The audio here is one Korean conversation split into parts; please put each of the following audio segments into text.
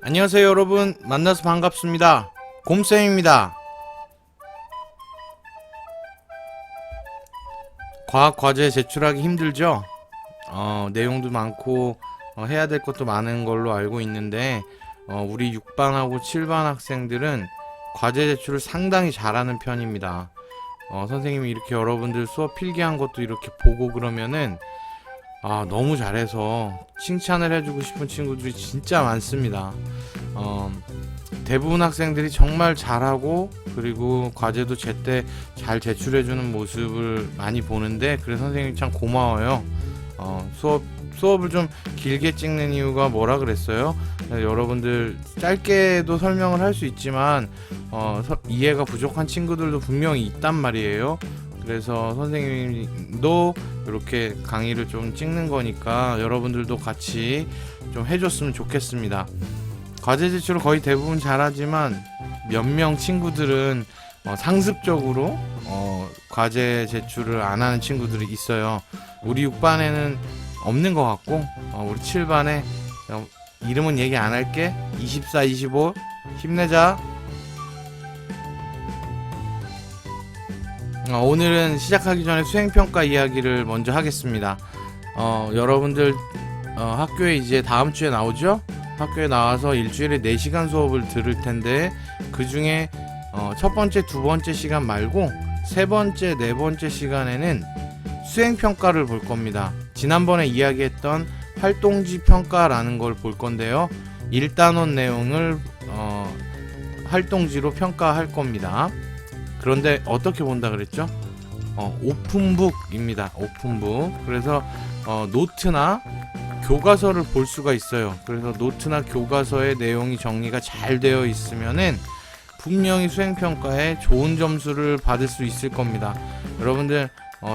안녕하세요 여러분, 만나서 반갑습니다. 곰쌤입니다. 과학 과제 제출하기 힘들죠? 내용도 많고 해야 될 것도 많은 걸로 알고 있는데 우리 6반하고 7반 학생들은 과제 제출을 상당히 잘하는 편입니다. 선생님이 이렇게 여러분들 수업 필기한 것도 이렇게 보고 그러면은 너무 잘해서 칭찬을 해주고 싶은 친구들이 진짜 많습니다. 대부분 학생들이 정말 잘하고 그리고 과제도 제때 잘 제출해주는 모습을 많이 보는데, 그래서 선생님이 참 고마워요. 수업을 좀 길게 찍는 이유가 뭐라 그랬어요? 여러분들 짧게도 설명을 할 수 있지만 이해가 부족한 친구들도 분명히 있단 말이에요. 그래서 선생님도 이렇게 강의를 좀 찍는 거니까 여러분들도 같이 좀 해줬으면 좋겠습니다. 과제 제출을 거의 대부분 잘하지만 몇 명 친구들은 상습적으로 과제 제출을 안 하는 친구들이 있어요. 우리 6반에는 없는 것 같고 우리 7반에 이름은 얘기 안 할게. 24, 25 힘내자. 오늘은 시작하기 전에 수행평가 이야기를 먼저 하겠습니다. 여러분들 학교에 이제 다음 주에 나오죠? 학교에 나와서 일주일에 4시간 수업을 들을 텐데, 그 중에 첫 번째, 두 번째 시간 말고 세 번째, 네 번째 시간에는 수행평가를 볼 겁니다. 지난번에 이야기했던 활동지 평가라는 걸 볼 건데요. 1단원 내용을 활동지로 평가할 겁니다. 그런데 어떻게 본다 그랬죠? 오픈북입니다. 오픈북. 그래서 노트나 교과서를 볼 수가 있어요. 그래서 노트나 교과서의 내용이 정리가 잘 되어 있으면은 분명히 수행평가에 좋은 점수를 받을 수 있을 겁니다. 여러분들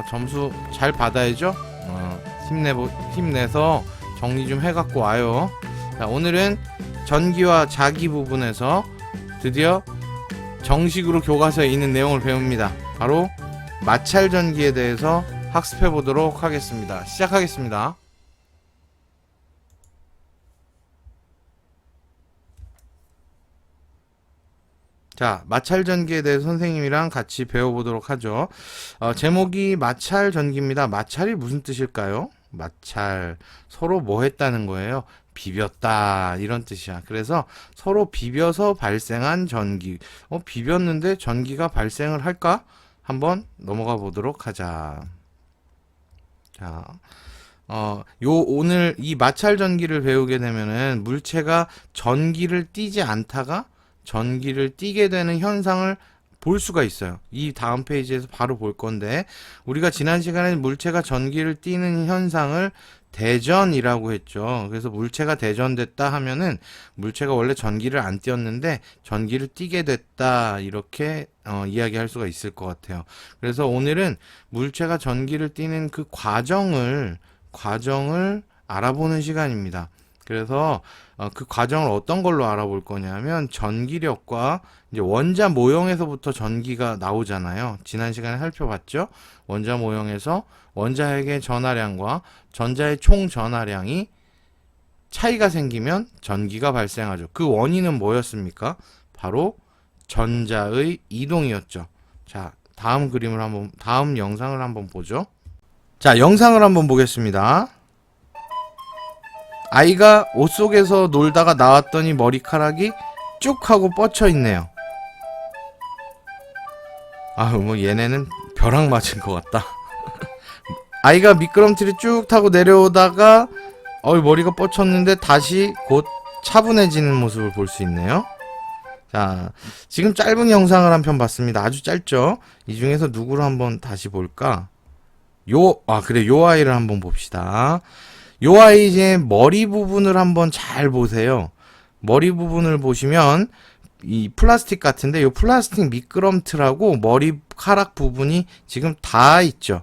점수 잘 받아야죠. 힘내서 정리 좀 해갖고 와요. 자, 오늘은 전기와 자기 부분에서 드디어 정식으로 교과서에 있는 내용을 배웁니다. 바로 마찰 전기에 대해서 학습해 보도록 하겠습니다. 시작하겠습니다. 자, 마찰 전기에 대해서 선생님이랑 같이 배워보도록 하죠. 제목이 마찰 전기입니다. 마찰이 무슨 뜻일까요? 마찰, 서로 뭐 했다는 거예요? 비볐다, 이런 뜻이야. 그래서 서로 비벼서 발생한 전기. 비볐는데 전기가 발생을 할까? 한번 넘어가 보도록 하자. 자, 오늘 이 마찰 전기를 배우게 되면은 물체가 전기를 띠지 않다가 전기를 띠게 되는 현상을 볼 수가 있어요. 이 다음 페이지에서 바로 볼 건데, 우리가 지난 시간에 물체가 전기를 띠는 현상을 대전이라고 했죠. 그래서 물체가 대전됐다 하면은 물체가 원래 전기를 안 띄었는데 전기를 띠게 됐다, 이렇게 이야기할 수가 있을 것 같아요. 그래서 오늘은 물체가 전기를 띠는 그 과정을 알아보는 시간입니다. 그래서 그 과정을 어떤 걸로 알아볼 거냐면, 전기력과 이제 원자 모형에서부터 전기가 나오잖아요. 지난 시간에 살펴봤죠. 원자 모형에서 원자핵의 전하량과 전자의 총 전하량이 차이가 생기면 전기가 발생하죠. 그 원인은 뭐였습니까? 바로 전자의 이동이었죠. 자, 다음 영상을 한번 보죠. 자, 영상을 한번 보겠습니다. 아이가 옷 속에서 놀다가 나왔더니 머리카락이 쭉 하고 뻗쳐 있네요. 얘네는 벼락 맞은 것 같다. 아이가 미끄럼틀을 쭉 타고 내려오다가 머리가 뻗쳤는데 다시 곧 차분해지는 모습을 볼 수 있네요. 자, 지금 짧은 영상을 한 편 봤습니다. 아주 짧죠? 이 중에서 누구를 한번 다시 볼까? 요 아이를 한번 봅시다. 요 아이 이제 머리 부분을 한번 잘 보세요. 머리 부분을 보시면 이 플라스틱 같은데, 요 플라스틱 미끄럼틀하고 머리카락 부분이 지금 다 있죠.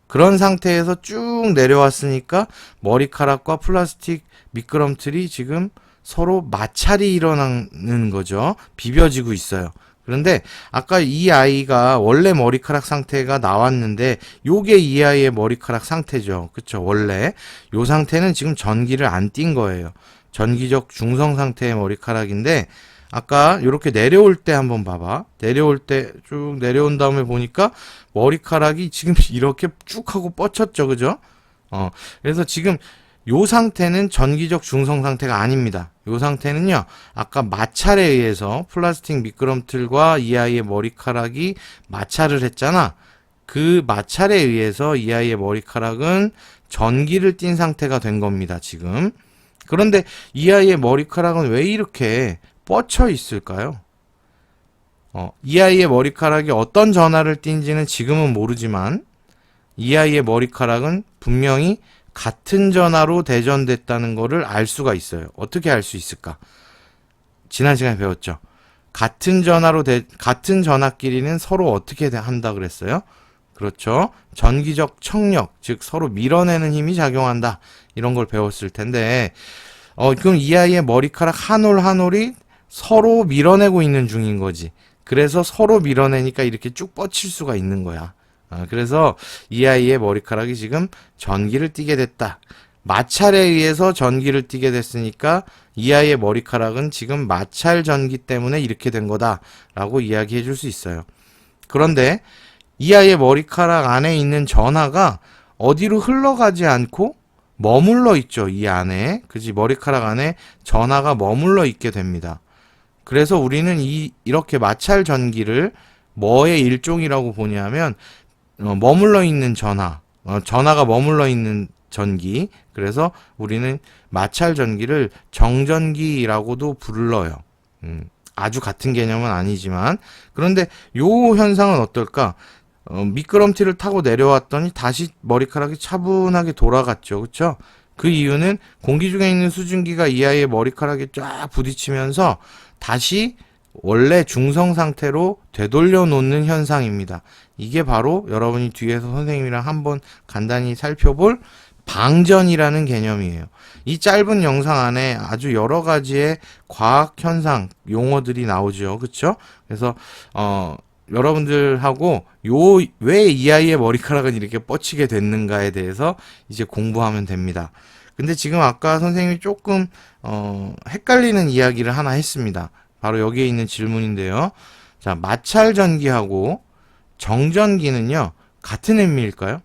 그런 상태에서 쭉 내려왔으니까 머리카락과 플라스틱 미끄럼틀이 지금 서로 마찰이 일어나는 거죠. 비벼지고 있어요. 그런데 아까 이 아이가 원래 머리카락 상태가 나왔는데 요게 이 아이의 머리카락 상태죠. 그쵸? 원래 요 상태는 지금 전기를 안 띈 거예요. 전기적 중성 상태의 머리카락인데 아까 이렇게 내려올 때 한번 봐봐. 내려올 때 쭉 내려온 다음에 보니까 머리카락이 지금 이렇게 쭉 하고 뻗쳤죠. 그죠? 그래서 지금 요 상태는 전기적 중성 상태가 아닙니다. 요 상태는요, 아까 마찰에 의해서 플라스틱 미끄럼틀과 이 아이의 머리카락이 마찰을 했잖아. 그 마찰에 의해서 이 아이의 머리카락은 전기를 띤 상태가 된 겁니다, 지금. 그런데 이 아이의 머리카락은 왜 이렇게 뻗쳐 있을까요? 이 아이의 머리카락이 어떤 전하를 띈지는 지금은 모르지만, 이 아이의 머리카락은 분명히 같은 전하로 대전됐다는 것을 알 수가 있어요. 어떻게 알 수 있을까? 지난 시간에 배웠죠. 같은 전하끼리는 서로 어떻게 한다 그랬어요? 그렇죠. 전기적 청력, 즉 서로 밀어내는 힘이 작용한다. 이런 걸 배웠을 텐데, 그럼 이 아이의 머리카락 한 올 한 올이 서로 밀어내고 있는 중인 거지. 그래서 서로 밀어내니까 이렇게 쭉 뻗칠 수가 있는 거야. 그래서 이 아이의 머리카락이 지금 전기를 띠게 됐다. 마찰에 의해서 전기를 띠게 됐으니까 이 아이의 머리카락은 지금 마찰 전기 때문에 이렇게 된 거다라고 이야기해 줄 수 있어요. 그런데 이 아이의 머리카락 안에 있는 전하가 어디로 흘러가지 않고 머물러 있죠. 이 안에. 그지? 머리카락 안에 전하가 머물러 있게 됩니다. 그래서 우리는 이렇게 마찰 전기를 뭐의 일종이라고 보냐면 머물러 있는 전하가 머물러 있는 전기. 그래서 우리는 마찰 전기를 정전기라고도 불러요. 아주 같은 개념은 아니지만. 그런데 요 현상은 어떨까? 미끄럼틀을 타고 내려왔더니 다시 머리카락이 차분하게 돌아갔죠. 그쵸? 그 이유는 공기 중에 있는 수증기가 이 아이의 머리카락에 쫙 부딪히면서 다시 원래 중성 상태로 되돌려 놓는 현상입니다. 이게 바로 여러분이 뒤에서 선생님이랑 한번 간단히 살펴볼 방전이라는 개념이에요. 이 짧은 영상 안에 아주 여러 가지의 과학 현상, 용어들이 나오죠. 그쵸? 그래서, 여러분들하고 왜 이 아이의 머리카락은 이렇게 뻗치게 됐는가에 대해서 이제 공부하면 됩니다. 근데 지금 아까 선생님이 조금, 헷갈리는 이야기를 하나 했습니다. 바로 여기에 있는 질문인데요. 자, 마찰 전기하고 정전기는요, 같은 의미일까요?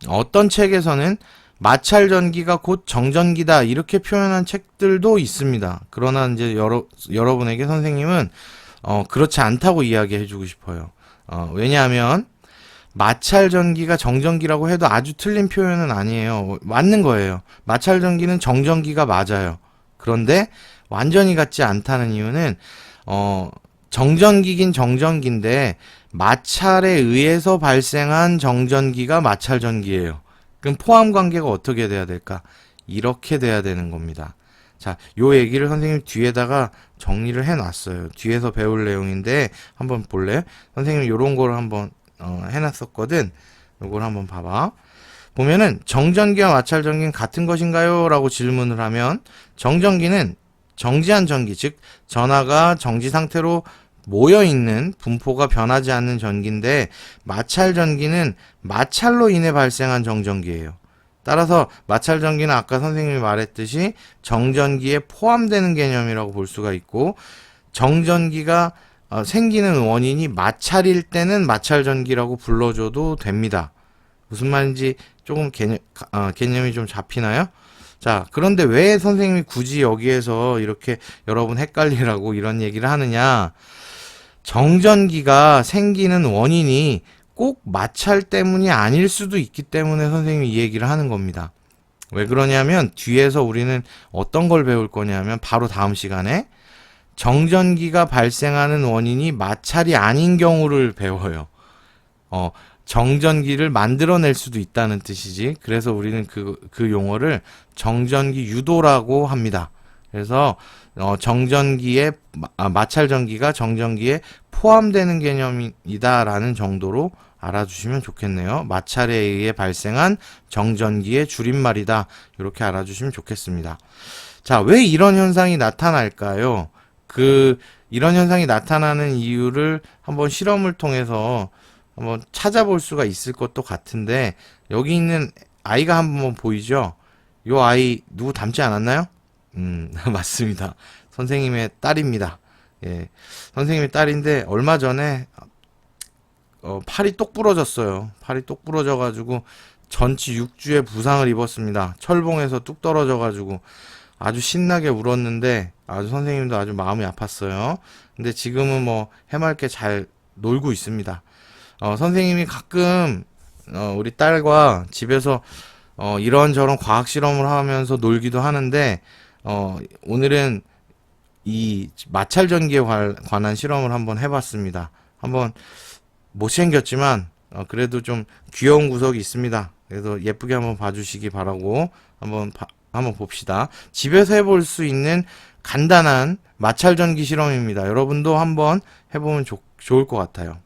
어떤 책에서는 마찰 전기가 곧 정전기다 이렇게 표현한 책들도 있습니다. 그러나 이제 여러분에게 선생님은 그렇지 않다고 이야기해 주고 싶어요. 왜냐하면 마찰 전기가 정전기라고 해도 아주 틀린 표현은 아니에요. 맞는 거예요. 마찰 전기는 정전기가 맞아요. 그런데 완전히 같지 않다는 이유는 정전기긴 정전기인데 마찰에 의해서 발생한 정전기가 마찰 전기예요. 그럼 포함 관계가 어떻게 돼야 될까? 이렇게 돼야 되는 겁니다. 자, 요 얘기를 선생님 뒤에다가 정리를 해놨어요. 뒤에서 배울 내용인데 한번 볼래? 선생님 요런 걸 한번 해놨었거든. 요걸 한번 봐봐. 보면은 정전기와 마찰 전기는 같은 것인가요? 라고 질문을 하면 정전기는 정지한 전기, 즉 전하가 정지 상태로 모여있는 분포가 변하지 않는 전기인데 마찰 전기는 마찰로 인해 발생한 정전기예요. 따라서 마찰 전기는 아까 선생님이 말했듯이 정전기에 포함되는 개념이라고 볼 수가 있고 정전기가 생기는 원인이 마찰일 때는 마찰 전기라고 불러줘도 됩니다. 무슨 말인지 조금 개념이 좀 잡히나요? 자, 그런데 왜 선생님이 굳이 여기에서 이렇게 여러분 헷갈리라고 이런 얘기를 하느냐? 정전기가 생기는 원인이 꼭 마찰 때문이 아닐 수도 있기 때문에 선생님이 이 얘기를 하는 겁니다. 왜 그러냐면 뒤에서 우리는 어떤 걸 배울 거냐면 바로 다음 시간에 정전기가 발생하는 원인이 마찰이 아닌 경우를 배워요. 정전기를 만들어낼 수도 있다는 뜻이지. 그래서 우리는 그 용어를 정전기 유도라고 합니다. 그래서 마찰 전기가 정전기에 포함되는 개념이다라는 정도로 알아주시면 좋겠네요. 마찰에 의해 발생한 정전기의 줄임말이다. 이렇게 알아주시면 좋겠습니다. 자, 왜 이런 현상이 나타날까요? 이런 현상이 나타나는 이유를 한번 실험을 통해서 한번 찾아볼 수가 있을 것도 같은데, 여기 있는 아이가 한번 보이죠? 요 아이 누구 닮지 않았나요? 맞습니다. 선생님의 딸입니다. 예. 선생님의 딸인데 얼마 전에 팔이 똑 부러졌어요. 팔이 똑 부러져가지고 전치 6주의 부상을 입었습니다. 철봉에서 뚝 떨어져가지고 아주 신나게 울었는데 아주 선생님도 아주 마음이 아팠어요. 근데 지금은 뭐 해맑게 잘 놀고 있습니다. 선생님이 가끔 우리 딸과 집에서 이런저런 과학 실험을 하면서 놀기도 하는데 오늘은 이 마찰 전기에 관한 실험을 한번 해봤습니다. 한번 못생겼지만 그래도 좀 귀여운 구석이 있습니다. 그래서 예쁘게 한번 봐주시기 바라고 한번 봅시다. 집에서 해볼 수 있는 간단한 마찰 전기 실험입니다. 여러분도 한번 해보면 좋을 것 같아요.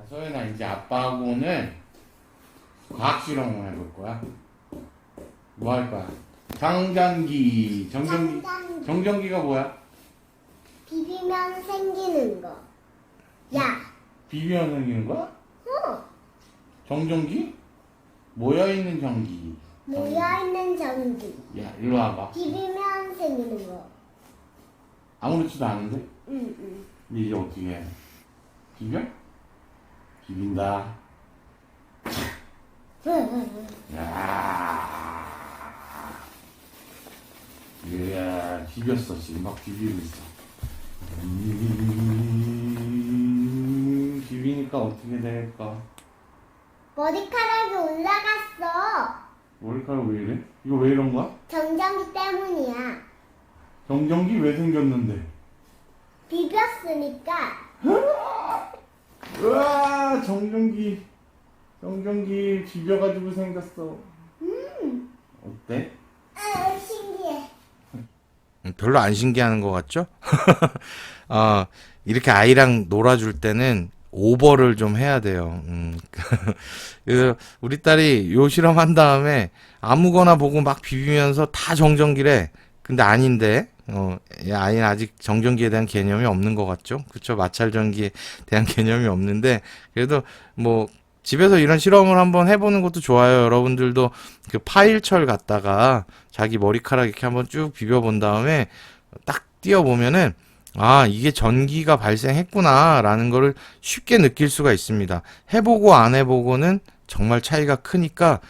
서연아, 이제 아빠하고 오늘 과학 실험을 해볼 거야. 뭐 할 거야? 정전기가 뭐야? 비비면 생기는 거. 야. 비비면 생기는 거야? 정전기? 모여있는 전기. 모여있는 전기. 야, 일로 와봐. 비비면 생기는 거. 아무렇지도 않은데? 응. 근데 이제 어떻게 해? 비벼? 비빈다. 야, 이야, 비볐어. 지금 막 비비고 있어. 비비니까 어떻게 될까? 머리카락이 올라갔어. 머리카락 왜 이래? 이거 왜 이런 거야? 정전기 때문이야. 정전기 왜 생겼는데? 비볐으니까. 으아, 정전기 비벼가지고 생겼어. 어때? 신기해. 별로 안 신기한 것 같죠? 이렇게 아이랑 놀아줄 때는 오버를 좀 해야 돼요. 그래서 우리 딸이 요 실험한 다음에 아무거나 보고 막 비비면서 다 정전기래. 근데 아닌데, 아이는 아직 정전기에 대한 개념이 없는 것 같죠? 그쵸? 마찰 전기에 대한 개념이 없는데, 그래도 뭐, 집에서 이런 실험을 한번 해보는 것도 좋아요. 여러분들도 그 파일철 갖다가 자기 머리카락 이렇게 한번 쭉 비벼본 다음에 딱 띄워보면은, 아, 이게 전기가 발생했구나, 라는 거를 쉽게 느낄 수가 있습니다. 해보고 안 해보고는 정말 차이가 크니까,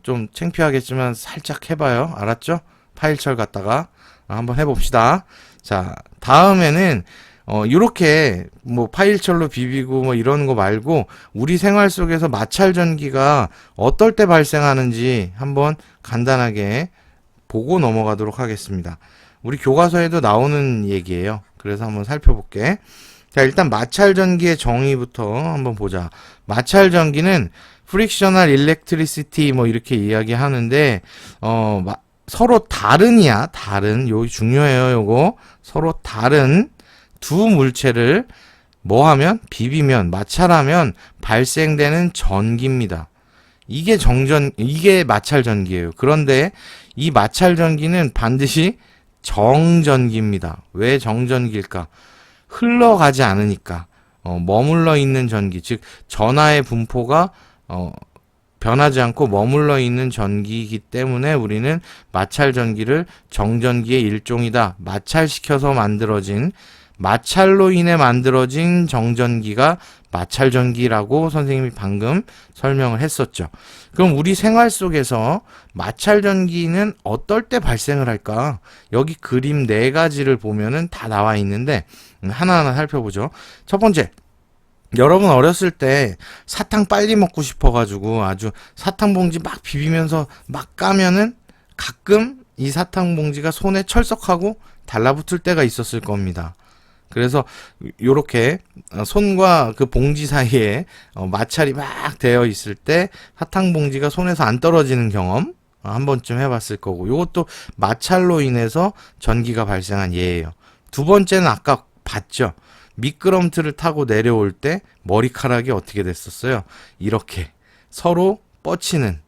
좀 창피하겠지만 살짝 해봐요. 알았죠? 파일철 갖다가 한번 해봅시다. 자, 다음에는 요렇게 뭐 파일철로 비비고 뭐 이런 거 말고 우리 생활 속에서 마찰 전기가 어떨 때 발생하는지 한번 간단하게 보고 넘어가도록 하겠습니다. 우리 교과서에도 나오는 얘기예요. 그래서 한번 살펴볼게. 자, 일단 마찰 전기의 정의부터 한번 보자. 마찰 전기는 frictional electricity 뭐 이렇게 이야기하는데 서로 다른 요 중요해요. 요거 서로 다른 두 물체를 뭐 하면 비비면 마찰하면 발생되는 전기입니다. 이게 마찰 전기예요. 그런데 이 마찰 전기는 반드시 정전기입니다. 왜 정전기일까? 흘러가지 않으니까. 머물러 있는 전기, 즉 전하의 분포가 변하지 않고 머물러 있는 전기이기 때문에 우리는 마찰 전기를 정전기의 일종이다. 마찰로 인해 만들어진 정전기가 마찰 전기라고 선생님이 방금 설명을 했었죠. 그럼 우리 생활 속에서 마찰 전기는 어떨 때 발생을 할까? 여기 그림 4가지를 보면은 다 나와 있는데 하나하나 살펴보죠. 첫 번째, 여러분 어렸을 때 사탕 빨리 먹고 싶어가지고 아주 사탕 봉지 막 비비면서 막 까면은 가끔 이 사탕 봉지가 손에 철썩하고 달라붙을 때가 있었을 겁니다. 그래서 요렇게 손과 그 봉지 사이에 마찰이 막 되어 있을 때 사탕 봉지가 손에서 안 떨어지는 경험 한 번쯤 해봤을 거고, 요것도 마찰로 인해서 전기가 발생한 예예요. 두 번째는 아까 봤죠. 미끄럼틀을 타고 내려올 때 머리카락이 어떻게 됐었어요? 이렇게 서로 뻗치는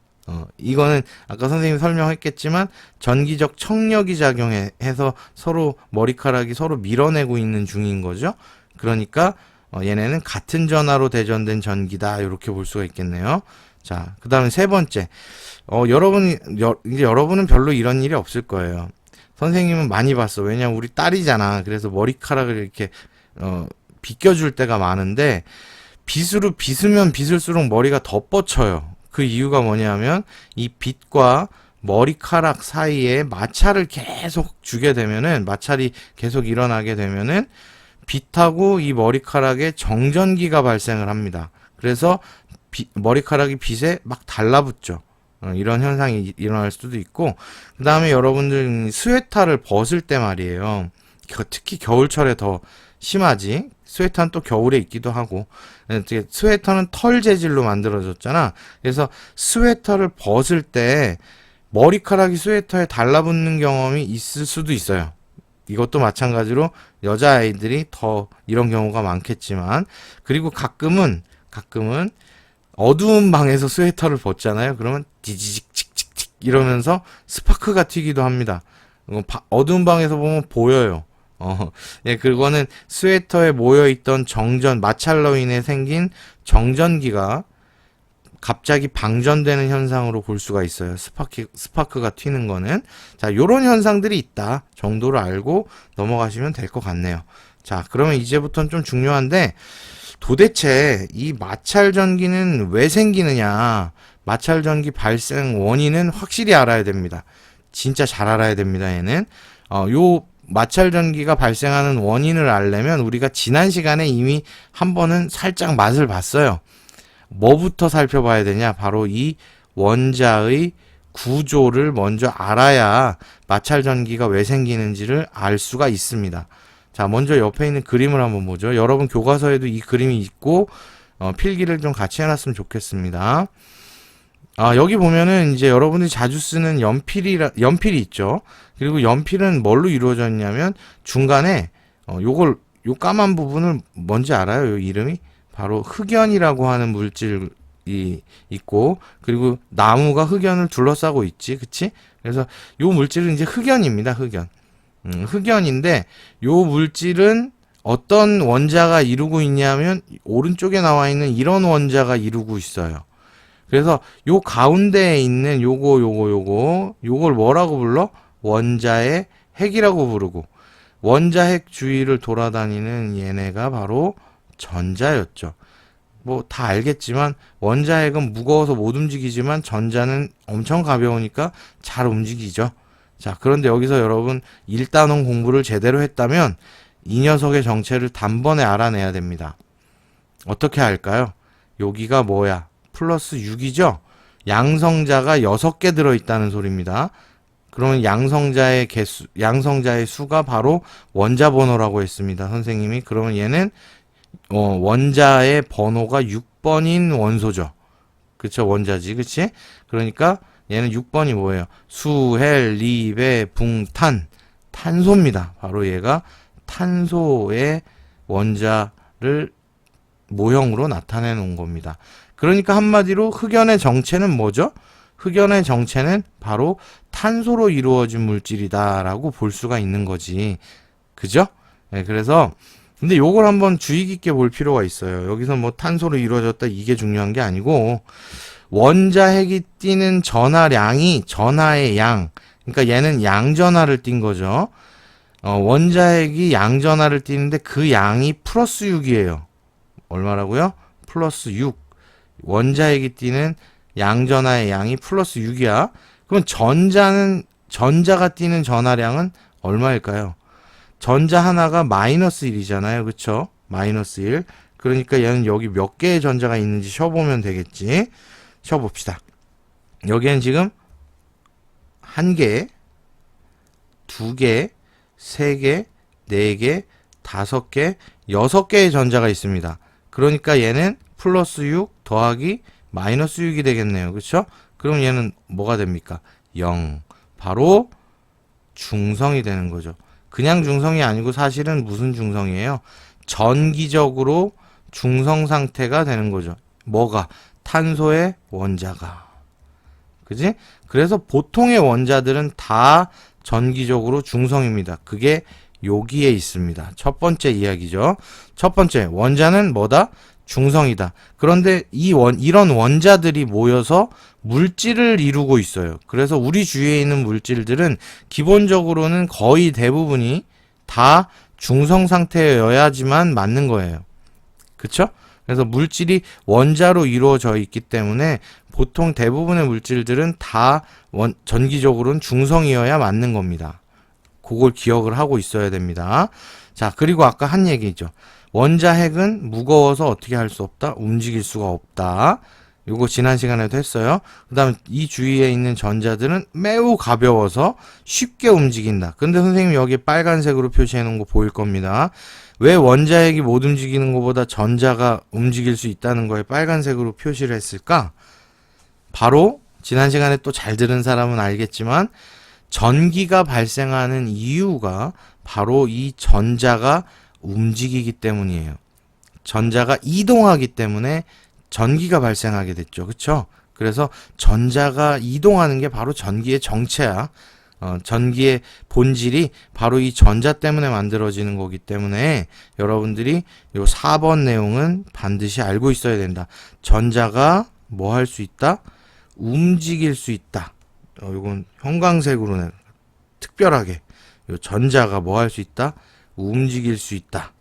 이거는 아까 선생님이 설명했겠지만 전기적 청력이 작용해서 서로 머리카락이 서로 밀어내고 있는 중인 거죠. 그러니까 얘네는 같은 전하로 대전된 전기다 이렇게 볼 수가 있겠네요. 자, 그 다음에 세 번째, 이제 여러분은 별로 이런 일이 없을 거예요. 선생님은 많이 봤어. 왜냐면 우리 딸이잖아. 그래서 머리카락을 이렇게 빗겨줄 때가 많은데 빗으로 빗으면 빗을수록 머리가 더 뻗쳐요. 그 이유가 뭐냐면 이 빗과 머리카락 사이에 마찰을 계속 주게 되면은, 마찰이 계속 일어나게 되면은 빗하고 이 머리카락에 정전기가 발생을 합니다. 그래서 머리카락이 빗에 막 달라붙죠. 이런 현상이 일어날 수도 있고, 그 다음에 여러분들 스웨터를 벗을 때 말이에요. 특히 겨울철에 더 심하지. 스웨터는 또 겨울에 입기도 하고, 스웨터는 털 재질로 만들어졌잖아. 그래서 스웨터를 벗을 때 머리카락이 스웨터에 달라붙는 경험이 있을 수도 있어요. 이것도 마찬가지로 여자아이들이 더 이런 경우가 많겠지만, 그리고 가끔은 어두운 방에서 스웨터를 벗잖아요. 그러면 디지직 칙칙칙 이러면서 스파크가 튀기도 합니다. 어두운 방에서 보면 보여요. 예, 그거는 스웨터에 모여있던 마찰로 인해 생긴 정전기가 갑자기 방전되는 현상으로 볼 수가 있어요. 스파크가 튀는 거는. 자, 요런 현상들이 있다 정도를 알고 넘어가시면 될 것 같네요. 자, 그러면 이제부터는 좀 중요한데, 도대체 이 마찰 전기는 왜 생기느냐, 마찰 전기 발생 원인은 확실히 알아야 됩니다. 진짜 잘 알아야 됩니다. 얘는 요 마찰 전기가 발생하는 원인을 알려면 우리가 지난 시간에 이미 한 번은 살짝 맛을 봤어요. 뭐부터 살펴봐야 되냐? 바로 이 원자의 구조를 먼저 알아야 마찰 전기가 왜 생기는지를 알 수가 있습니다. 자, 먼저 옆에 있는 그림을 한번 보죠. 여러분 교과서에도 이 그림이 있고 필기를 좀 같이 해놨으면 좋겠습니다. 여기 보면은 이제 여러분들이 자주 쓰는 연필이 있죠. 그리고 연필은 뭘로 이루어져 있냐면 중간에 요 까만 부분을 뭔지 알아요? 요 이름이 바로 흑연이라고 하는 물질이 있고, 그리고 나무가 흑연을 둘러싸고 있지, 그치? 그래서 요 물질은 이제 흑연입니다. 흑연인데 요 물질은 어떤 원자가 이루고 있냐면 오른쪽에 나와 있는 이런 원자가 이루고 있어요. 그래서 요 가운데에 있는 요걸 뭐라고 불러? 원자의 핵이라고 부르고, 원자핵 주위를 돌아다니는 얘네가 바로 전자였죠. 뭐 다 알겠지만 원자핵은 무거워서 못 움직이지만 전자는 엄청 가벼우니까 잘 움직이죠. 자, 그런데 여기서 여러분 1단원 공부를 제대로 했다면 이 녀석의 정체를 단번에 알아내야 됩니다. 어떻게 할까요? 여기가 뭐야? 플러스 6이죠? 양성자가 6개 들어있다는 소리입니다. 그러면 양성자의 수가 바로 원자 번호라고 했습니다. 선생님이. 그러면 얘는 원자의 번호가 6번인 원소죠. 그쵸? 원자지. 그치? 그러니까 얘는 6번이 뭐예요? 수, 헬, 리, 배, 붕, 탄. 탄소입니다. 바로 얘가 탄소의 원자를 모형으로 나타내 놓은 겁니다. 그러니까 한마디로 흑연의 정체는 뭐죠? 흑연의 정체는 바로 탄소로 이루어진 물질이다라고 볼 수가 있는 거지. 그죠? 네, 그래서 근데 요걸 한번 주의 깊게 볼 필요가 있어요. 여기서 뭐 탄소로 이루어졌다 이게 중요한 게 아니고, 원자핵이 띠는 전하량이 전하의 양, 그러니까 얘는 양전하를 띈 거죠. 원자핵이 양전하를 띠는데 그 양이 플러스 6이에요. 얼마라고요? 플러스 6. 원자핵이 띠는 양전하의 양이 플러스 6이야. 그럼 전자가 띠는 전하량은 얼마일까요? 전자 하나가 마이너스 1이잖아요. 그쵸? 마이너스 1. 그러니까 얘는 여기 몇 개의 전자가 있는지 쉬어보면 되겠지. 쉬어봅시다. 여기엔 지금 1개, 2개, 3개, 4개, 5개, 6개의 전자가 있습니다. 그러니까 얘는 플러스 6 더하기 마이너스 6이 되겠네요. 그쵸? 그럼 얘는 뭐가 됩니까? 0. 바로 중성이 되는 거죠. 그냥 중성이 아니고 사실은 무슨 중성이에요? 전기적으로 중성 상태가 되는 거죠. 뭐가? 탄소의 원자가. 그지? 그래서 보통의 원자들은 다 전기적으로 중성입니다. 그게 여기에 있습니다. 첫 번째 이야기죠. 첫 번째, 원자는 뭐다? 중성이다. 그런데 이런 원자들이 모여서 물질을 이루고 있어요. 그래서 우리 주위에 있는 물질들은 기본적으로는 거의 대부분이 다 중성 상태여야지만 맞는 거예요. 그쵸? 그래서 물질이 원자로 이루어져 있기 때문에 보통 대부분의 물질들은 다 전기적으로는 중성이어야 맞는 겁니다. 그걸 기억을 하고 있어야 됩니다. 자, 그리고 아까 한 얘기죠. 원자핵은 무거워서 어떻게 할 수 없다? 움직일 수가 없다. 요거 지난 시간에도 했어요. 그 다음에 이 주위에 있는 전자들은 매우 가벼워서 쉽게 움직인다. 근데 선생님 여기 빨간색으로 표시해 놓은 거 보일 겁니다. 왜 원자핵이 못 움직이는 것보다 전자가 움직일 수 있다는 거에 빨간색으로 표시를 했을까? 바로 지난 시간에 또 잘 들은 사람은 알겠지만 전기가 발생하는 이유가 바로 이 전자가 움직이기 때문이에요. 전자가 이동하기 때문에 전기가 발생하게 됐죠. 그쵸? 그래서 전자가 이동하는 게 바로 전기의 정체야. 전기의 본질이 바로 이 전자 때문에 만들어지는 거기 때문에 여러분들이 요 4번 내용은 반드시 알고 있어야 된다. 전자가 뭐 할 수 있다? 움직일 수 있다. 요건 형광색으로 특별하게 요 전자가 뭐 할 수 있다? 움직일 수 있다.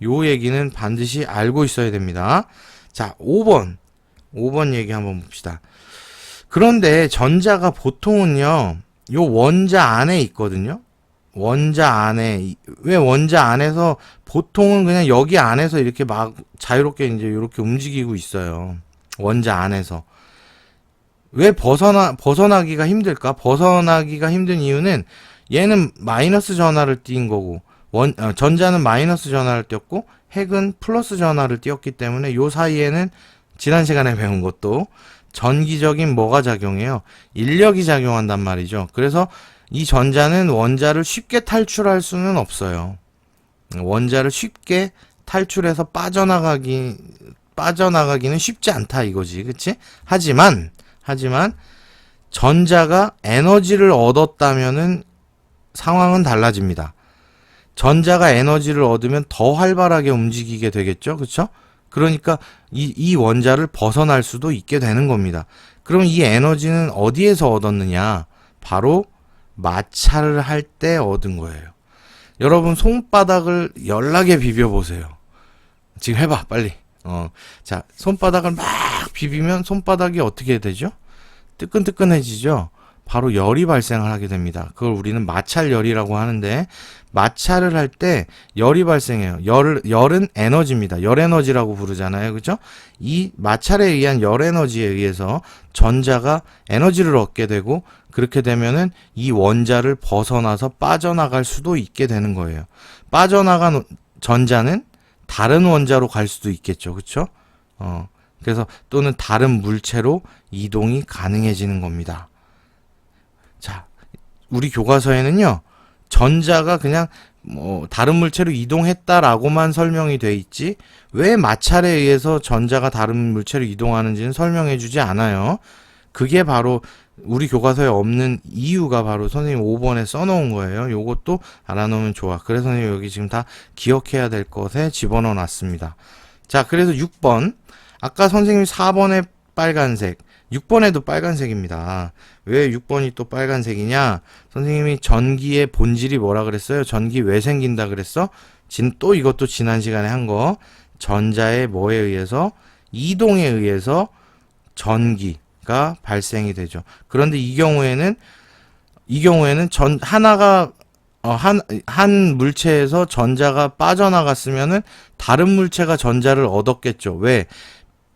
요 얘기는 반드시 알고 있어야 됩니다. 자, 5번 얘기 한번 봅시다. 그런데 전자가 보통은요, 요 원자 안에 있거든요. 원자 안에, 왜 원자 안에서 보통은 그냥 여기 안에서 이렇게 막 자유롭게 이제 이렇게 움직이고 있어요. 원자 안에서. 왜 벗어나기가 힘들까? 벗어나기가 힘든 이유는 얘는 마이너스 전하를 띈 거고, 전자는 마이너스 전하를 띄었고, 핵은 플러스 전하를 띄었기 때문에 요 사이에는 지난 시간에 배운 것도 전기적인 뭐가 작용해요? 인력이 작용한단 말이죠. 그래서 이 전자는 원자를 쉽게 탈출할 수는 없어요. 원자를 쉽게 탈출해서 빠져나가기는 쉽지 않다 이거지. 그치? 하지만 전자가 에너지를 얻었다면은 상황은 달라집니다. 전자가 에너지를 얻으면 더 활발하게 움직이게 되겠죠. 그쵸? 그러니까 이 원자를 벗어날 수도 있게 되는 겁니다. 그럼 이 에너지는 어디에서 얻었느냐? 바로 마찰을 할 때 얻은 거예요. 여러분 손바닥을 열나게 비벼보세요. 지금 해봐 빨리. 자, 손바닥을 막 비비면 손바닥이 어떻게 되죠? 뜨끈뜨끈해지죠? 바로 열이 발생을 하게 됩니다. 그걸 우리는 마찰열이라고 하는데, 마찰을 할 때 열이 발생해요. 열은 에너지입니다. 열에너지라고 부르잖아요. 그죠? 이 마찰에 의한 열에너지에 의해서 전자가 에너지를 얻게 되고, 그렇게 되면은 이 원자를 벗어나서 빠져나갈 수도 있게 되는 거예요. 빠져나간 전자는 다른 원자로 갈 수도 있겠죠. 그쵸? 그래서 또는 다른 물체로 이동이 가능해지는 겁니다. 자, 우리 교과서에는요, 전자가 그냥 다른 물체로 이동했다라고만 설명이 돼 있지, 왜 마찰에 의해서 전자가 다른 물체로 이동하는지는 설명해 주지 않아요. 그게 바로 우리 교과서에 없는 이유가 바로 선생님 5번에 써놓은 거예요. 요것도 알아놓으면 좋아. 그래서 선생님 여기 지금 다 기억해야 될 것에 집어넣어 놨습니다. 자, 그래서 6번. 아까 선생님 4번에 빨간색, 6번에도 빨간색입니다. 왜 6번이 또 빨간색이냐? 선생님이 전기의 본질이 뭐라 그랬어요? 전기 왜 생긴다 그랬어? 또 이것도 지난 시간에 한 거. 전자의 뭐에 의해서? 이동에 의해서 전기가 발생이 되죠. 그런데 이 경우에는 한 물체에서 전자가 빠져나갔으면은 다른 물체가 전자를 얻었겠죠. 왜?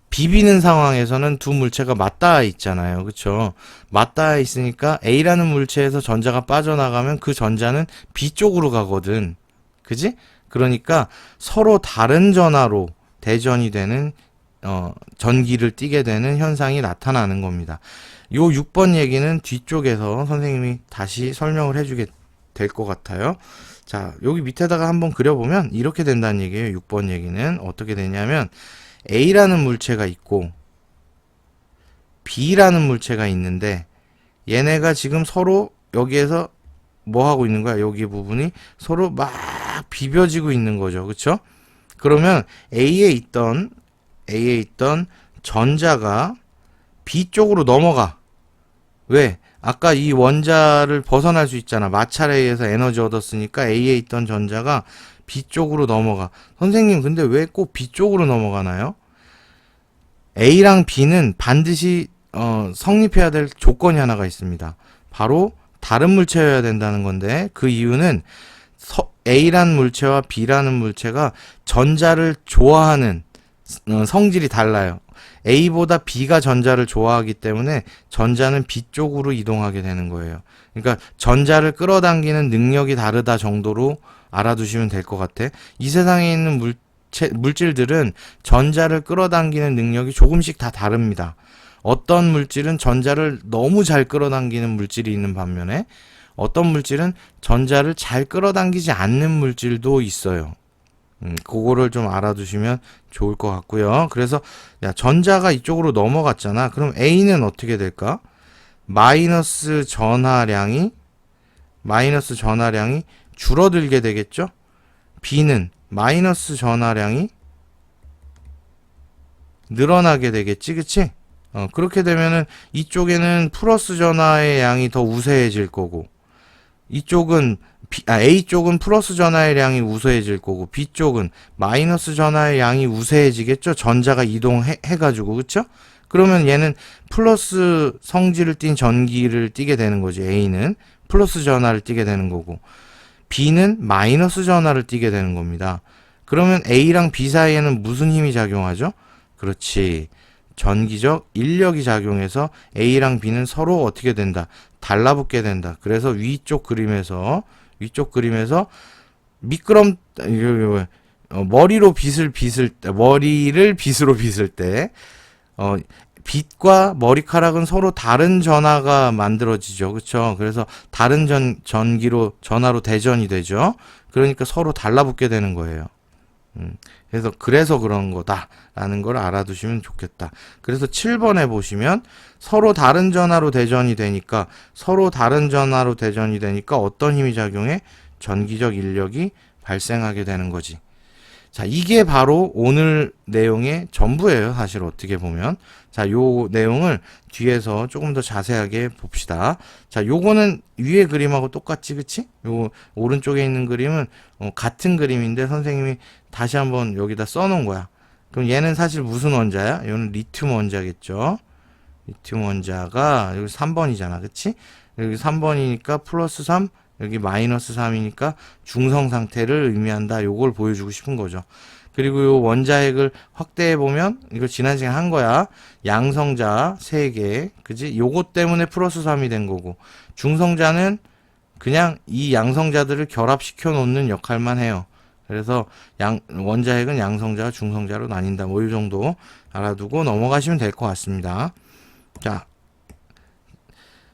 비비는 상황에서는 두 물체가 맞닿아 있잖아요. 그쵸? 맞닿아 있으니까 A라는 물체에서 전자가 빠져나가면 그 전자는 B 쪽으로 가거든. 그지? 그러니까 서로 다른 전하로 대전이 되는, 전기를 띠게 되는 현상이 나타나는 겁니다. 요 6번 얘기는 뒤쪽에서 선생님이 다시 설명을 해주게 될 것 같아요. 자, 여기 밑에다가 한번 그려보면 이렇게 된다는 얘기예요. 6번 얘기는 어떻게 되냐면, A라는 물체가 있고 B라는 물체가 있는데 얘네가 지금 서로 여기에서 뭐 하고 있는 거야? 여기 부분이 서로 막 비벼지고 있는 거죠. 그쵸? 그러면 A에 있던 전자가 B 쪽으로 넘어가. 왜? 아까 이 원자를 벗어날 수 있잖아. 마찰에 의해서 에너지 얻었으니까 A에 있던 전자가 B 쪽으로 넘어가. 선생님, 근데 왜 꼭 B 쪽으로 넘어가나요? A랑 B는 반드시 성립해야 될 조건이 하나가 있습니다. 바로 다른 물체여야 된다는 건데, 그 이유는 A라는 물체와 B라는 물체가 전자를 좋아하는 성질이 달라요. A보다 B가 전자를 좋아하기 때문에 전자는 B 쪽으로 이동하게 되는 거예요. 그러니까 전자를 끌어당기는 능력이 다르다 정도로 알아두시면 될 것 같아. 이 세상에 있는 물질들은 전자를 끌어당기는 능력이 조금씩 다 다릅니다. 어떤 물질은 전자를 너무 잘 끌어당기는 물질이 있는 반면에 어떤 물질은 전자를 잘 끌어당기지 않는 물질도 있어요. 그거를 좀 알아두시면 좋을 것 같고요. 그래서 야, 전자가 이쪽으로 넘어갔잖아. 그럼 A는 어떻게 될까? 마이너스 전하량이 줄어들게 되겠죠? B는 마이너스 전하량이 늘어나게 되겠지, 그치? 그렇게 되면은 이쪽에는 플러스 전하의 양이 더 우세해질 거고, 이쪽은 A 쪽은 플러스 전하의 양이 우세해질 거고, B 쪽은 마이너스 전하의 양이 우세해지겠죠? 전자가 이동해가지고, 그쵸? 그러면 얘는 플러스 성질을 띤 전기를 띠게 되는 거지. A는 플러스 전하를 띠게 되는 거고, B는 마이너스 전하를 띠게 되는 겁니다. 그러면 A랑 B 사이에는 무슨 힘이 작용하죠? 그렇지. 전기적 인력이 작용해서 A랑 B는 서로 어떻게 된다? 달라붙게 된다. 그래서 위쪽 그림에서 머리를 빗으로 빗을 때 빗과 머리카락은 서로 다른 전하가 만들어지죠. 그렇죠? 그래서 다른 전하로 대전이 되죠. 그러니까 서로 달라붙게 되는 거예요. 그래서 그런 거다라는 걸 알아두시면 좋겠다. 그래서 7번에 보시면 서로 다른 전하로 대전이 되니까 어떤 힘이 작용해? 전기적 인력이 발생하게 되는 거지. 자, 이게 바로 오늘 내용의 전부예요. 사실 어떻게 보면. 자, 요 내용을 뒤에서 조금 더 자세하게 봅시다. 자, 요거는 위에 그림하고 똑같지, 그치? 요 오른쪽에 있는 그림은 같은 그림인데 선생님이 다시 한번 여기다 써놓은 거야. 그럼 얘는 사실 무슨 원자야? 얘는 리튬 원자겠죠? 리튬 원자가 여기 3번이잖아, 그치? 여기 3번이니까 플러스 3, 여기 마이너스 3이니까 중성 상태를 의미한다. 요걸 보여주고 싶은 거죠. 그리고 요 원자핵을 확대해 보면 이거 지난 시간에 한 거야. 양성자 3개. 그지? 요것 때문에 플러스 3이 된 거고. 중성자는 그냥 이 양성자들을 결합시켜 놓는 역할만 해요. 그래서 원자핵은 양성자와 중성자로 나뉜다. 뭐 이 정도 알아두고 넘어가시면 될 것 같습니다. 자,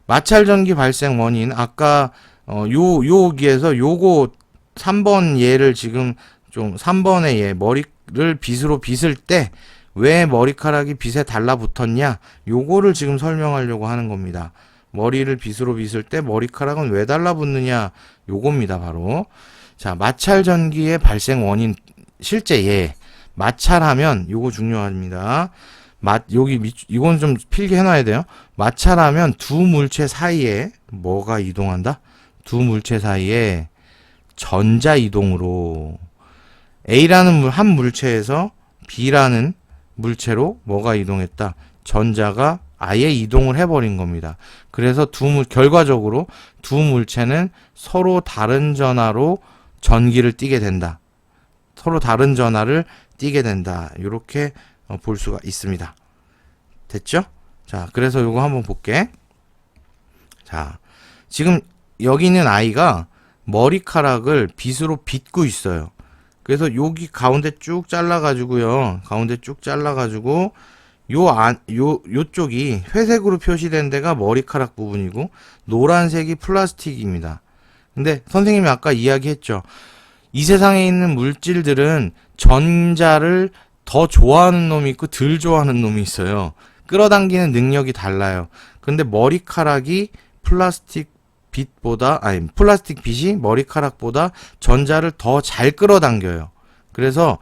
마찰 전기 발생 원인 아까 여기에서 요거 3번 예를 지금 좀 3번의 예, 머리를 빗으로 빗을 때 왜 머리카락이 빗에 달라붙었냐? 요거를 지금 설명하려고 하는 겁니다. 머리를 빗으로 빗을 때 머리카락은 왜 달라붙느냐? 요겁니다, 바로. 자, 마찰 전기의 발생 원인 실제 예. 마찰하면 요거 중요합니다. 이건 좀 필기해 놔야 돼요. 마찰하면 두 물체 사이에 뭐가 이동한다? 두 물체 사이에 전자 이동으로 A라는 한 물체에서 B라는 물체로 뭐가 이동했다? 전자가 아예 이동을 해버린 겁니다. 그래서 결과적으로 두 물체는 서로 다른 전하로 전기를 띠게 된다. 서로 다른 전하를 띠게 된다. 이렇게 볼 수가 있습니다. 됐죠? 자, 그래서 요거 한번 볼게. 자, 지금 여기 있는 아이가 머리카락을 빗으로 빗고 있어요. 그래서 여기 가운데 쭉 잘라가지고요. 요쪽이 회색으로 표시된 데가 머리카락 부분이고, 노란색이 플라스틱입니다. 근데 선생님이 아까 이야기했죠. 이 세상에 있는 물질들은 전자를 더 좋아하는 놈이 있고 덜 좋아하는 놈이 있어요. 끌어당기는 능력이 달라요. 근데 머리카락이 플라스틱 빛이 머리카락보다 전자를 더 잘 끌어당겨요. 그래서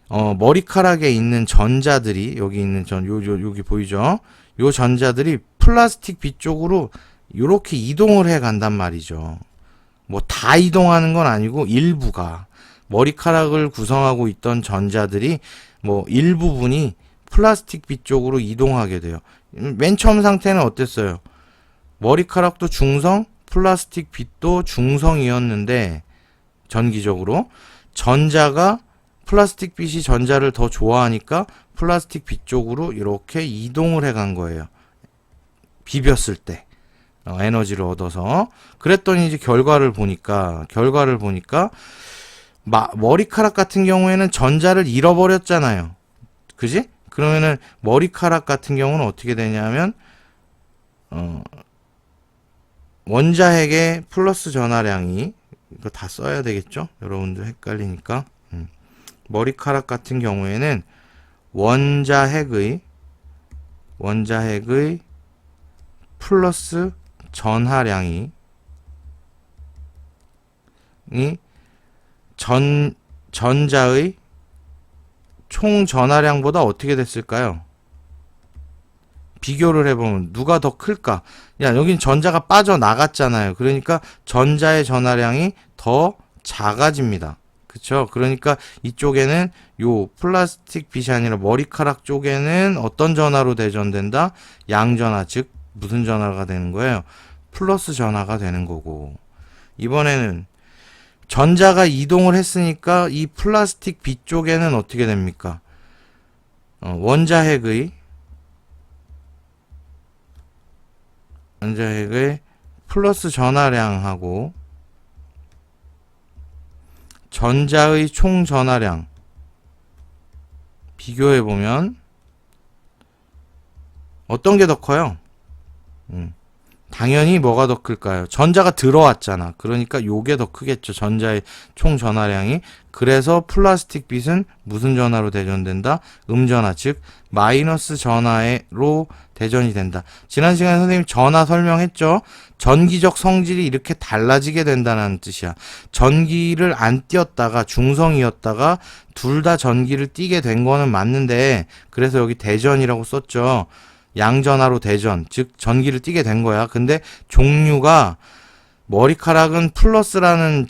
머리카락에 있는 전자들이 여기 있는 여기 보이죠? 요 전자들이 플라스틱 빛 쪽으로 이렇게 이동을 해 간단 말이죠. 뭐 다 이동하는 건 아니고 일부가 머리카락을 구성하고 있던 전자들이 뭐 일부분이 플라스틱 빛 쪽으로 이동하게 돼요. 맨 처음 상태는 어땠어요? 머리카락도 중성, 플라스틱 빛도 중성이었는데 전기적으로 전자가 플라스틱 빛이 전자를 더 좋아하니까 플라스틱 빛 쪽으로 이렇게 이동을 해 간 거예요. 비볐을 때 에너지를 얻어서. 그랬더니 이제 결과를 보니까 머리카락 같은 경우에는 전자를 잃어버렸잖아요. 그지? 그러면은 머리카락 같은 경우는 어떻게 되냐면 원자핵의 플러스 전하량이 이거 다 써야 되겠죠? 여러분들 헷갈리니까. 머리카락 같은 경우에는 원자핵의 플러스 전하량이 전자의 총 전하량보다 어떻게 됐을까요? 비교를 해보면 누가 더 클까? 야, 여긴 전자가 빠져나갔잖아요. 그러니까 전자의 전하량이 더 작아집니다. 그쵸? 그러니까 이쪽에는 요 플라스틱 빛이 아니라 머리카락 쪽에는 어떤 전하로 대전된다? 양전하, 즉 무슨 전하가 되는 거예요? 플러스 전하가 되는 거고. 이번에는 전자가 이동을 했으니까 이 플라스틱 빛 쪽에는 어떻게 됩니까? 원자핵의 플러스 전하량하고 전자의 총 전하량 비교해보면 어떤 게 더 커요? 당연히 뭐가 더 클까요? 전자가 들어왔잖아. 그러니까 요게 더 크겠죠. 전자의 총 전하량이. 그래서 플라스틱 빛은 무슨 전하로 대전된다? 음전하, 즉 마이너스 전하로 대전이 된다. 지난 시간에 선생님 전하 설명했죠? 전기적 성질이 이렇게 달라지게 된다는 뜻이야. 전기를 안 띄었다가 중성이었다가 둘 다 전기를 띄게 된 거는 맞는데, 그래서 여기 대전이라고 썼죠. 양전하로 대전, 즉 전기를 띠게 된 거야. 근데 종류가 머리카락은 플러스라는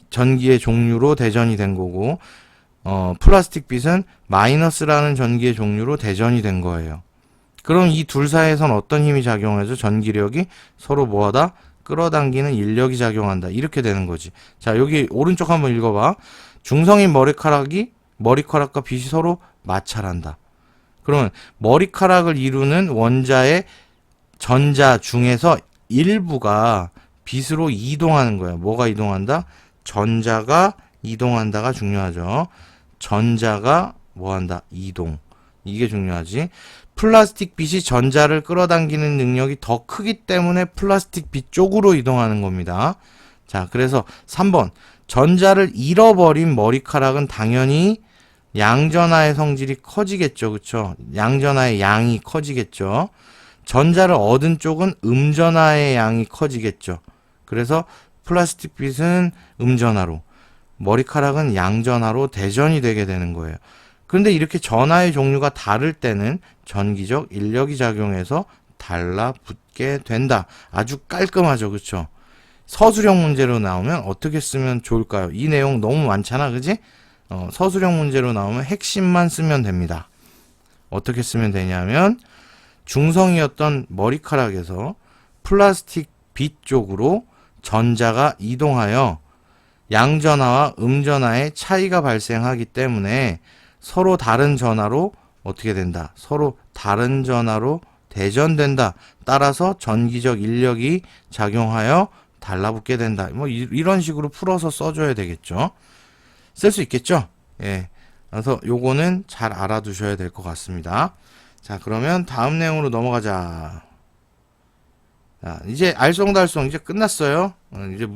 전기의 종류로 대전이 된 거고, 플라스틱 빛은 마이너스라는 전기의 종류로 대전이 된 거예요. 그럼 이 둘 사이에선 어떤 힘이 작용하죠? 전기력이 서로 뭐하다? 끌어당기는 인력이 작용한다. 이렇게 되는 거지. 자, 여기 오른쪽 한번 읽어봐. 중성인 머리카락과 빛이 서로 마찰한다. 그러면 머리카락을 이루는 원자의 전자 중에서 일부가 빛으로 이동하는 거예요. 뭐가 이동한다? 전자가 이동한다가 중요하죠. 전자가 뭐한다? 이동. 이게 중요하지. 플라스틱 빛이 전자를 끌어당기는 능력이 더 크기 때문에 플라스틱 빛 쪽으로 이동하는 겁니다. 자, 그래서 3번. 전자를 잃어버린 머리카락은 당연히 양전하의 성질이 커지겠죠. 그쵸? 양전하의 양이 커지겠죠. 전자를 얻은 쪽은 음전하의 양이 커지겠죠. 그래서 플라스틱 빛은 음전하로, 머리카락은 양전하로 대전이 되게 되는 거예요. 그런데 이렇게 전하의 종류가 다를 때는 전기적 인력이 작용해서 달라붙게 된다. 아주 깔끔하죠. 그쵸? 서술형 문제로 나오면 어떻게 쓰면 좋을까요? 이 내용 너무 많잖아. 그지? 서술형 문제로 나오면 핵심만 쓰면 됩니다. 어떻게 쓰면 되냐면 중성이었던 머리카락에서 플라스틱 빛 쪽으로 전자가 이동하여 양전하와 음전하의 차이가 발생하기 때문에 서로 다른 전하로 어떻게 된다? 서로 다른 전하로 대전된다. 따라서 전기적 인력이 작용하여 달라붙게 된다. 뭐 이런 식으로 풀어서 써줘야 되겠죠. 쓸 수 있겠죠? 예. 그래서 요거는 잘 알아두셔야 될 것 같습니다. 자, 그러면 다음 내용으로 넘어가자. 자, 이제 알쏭달쏭 이제 끝났어요. 이제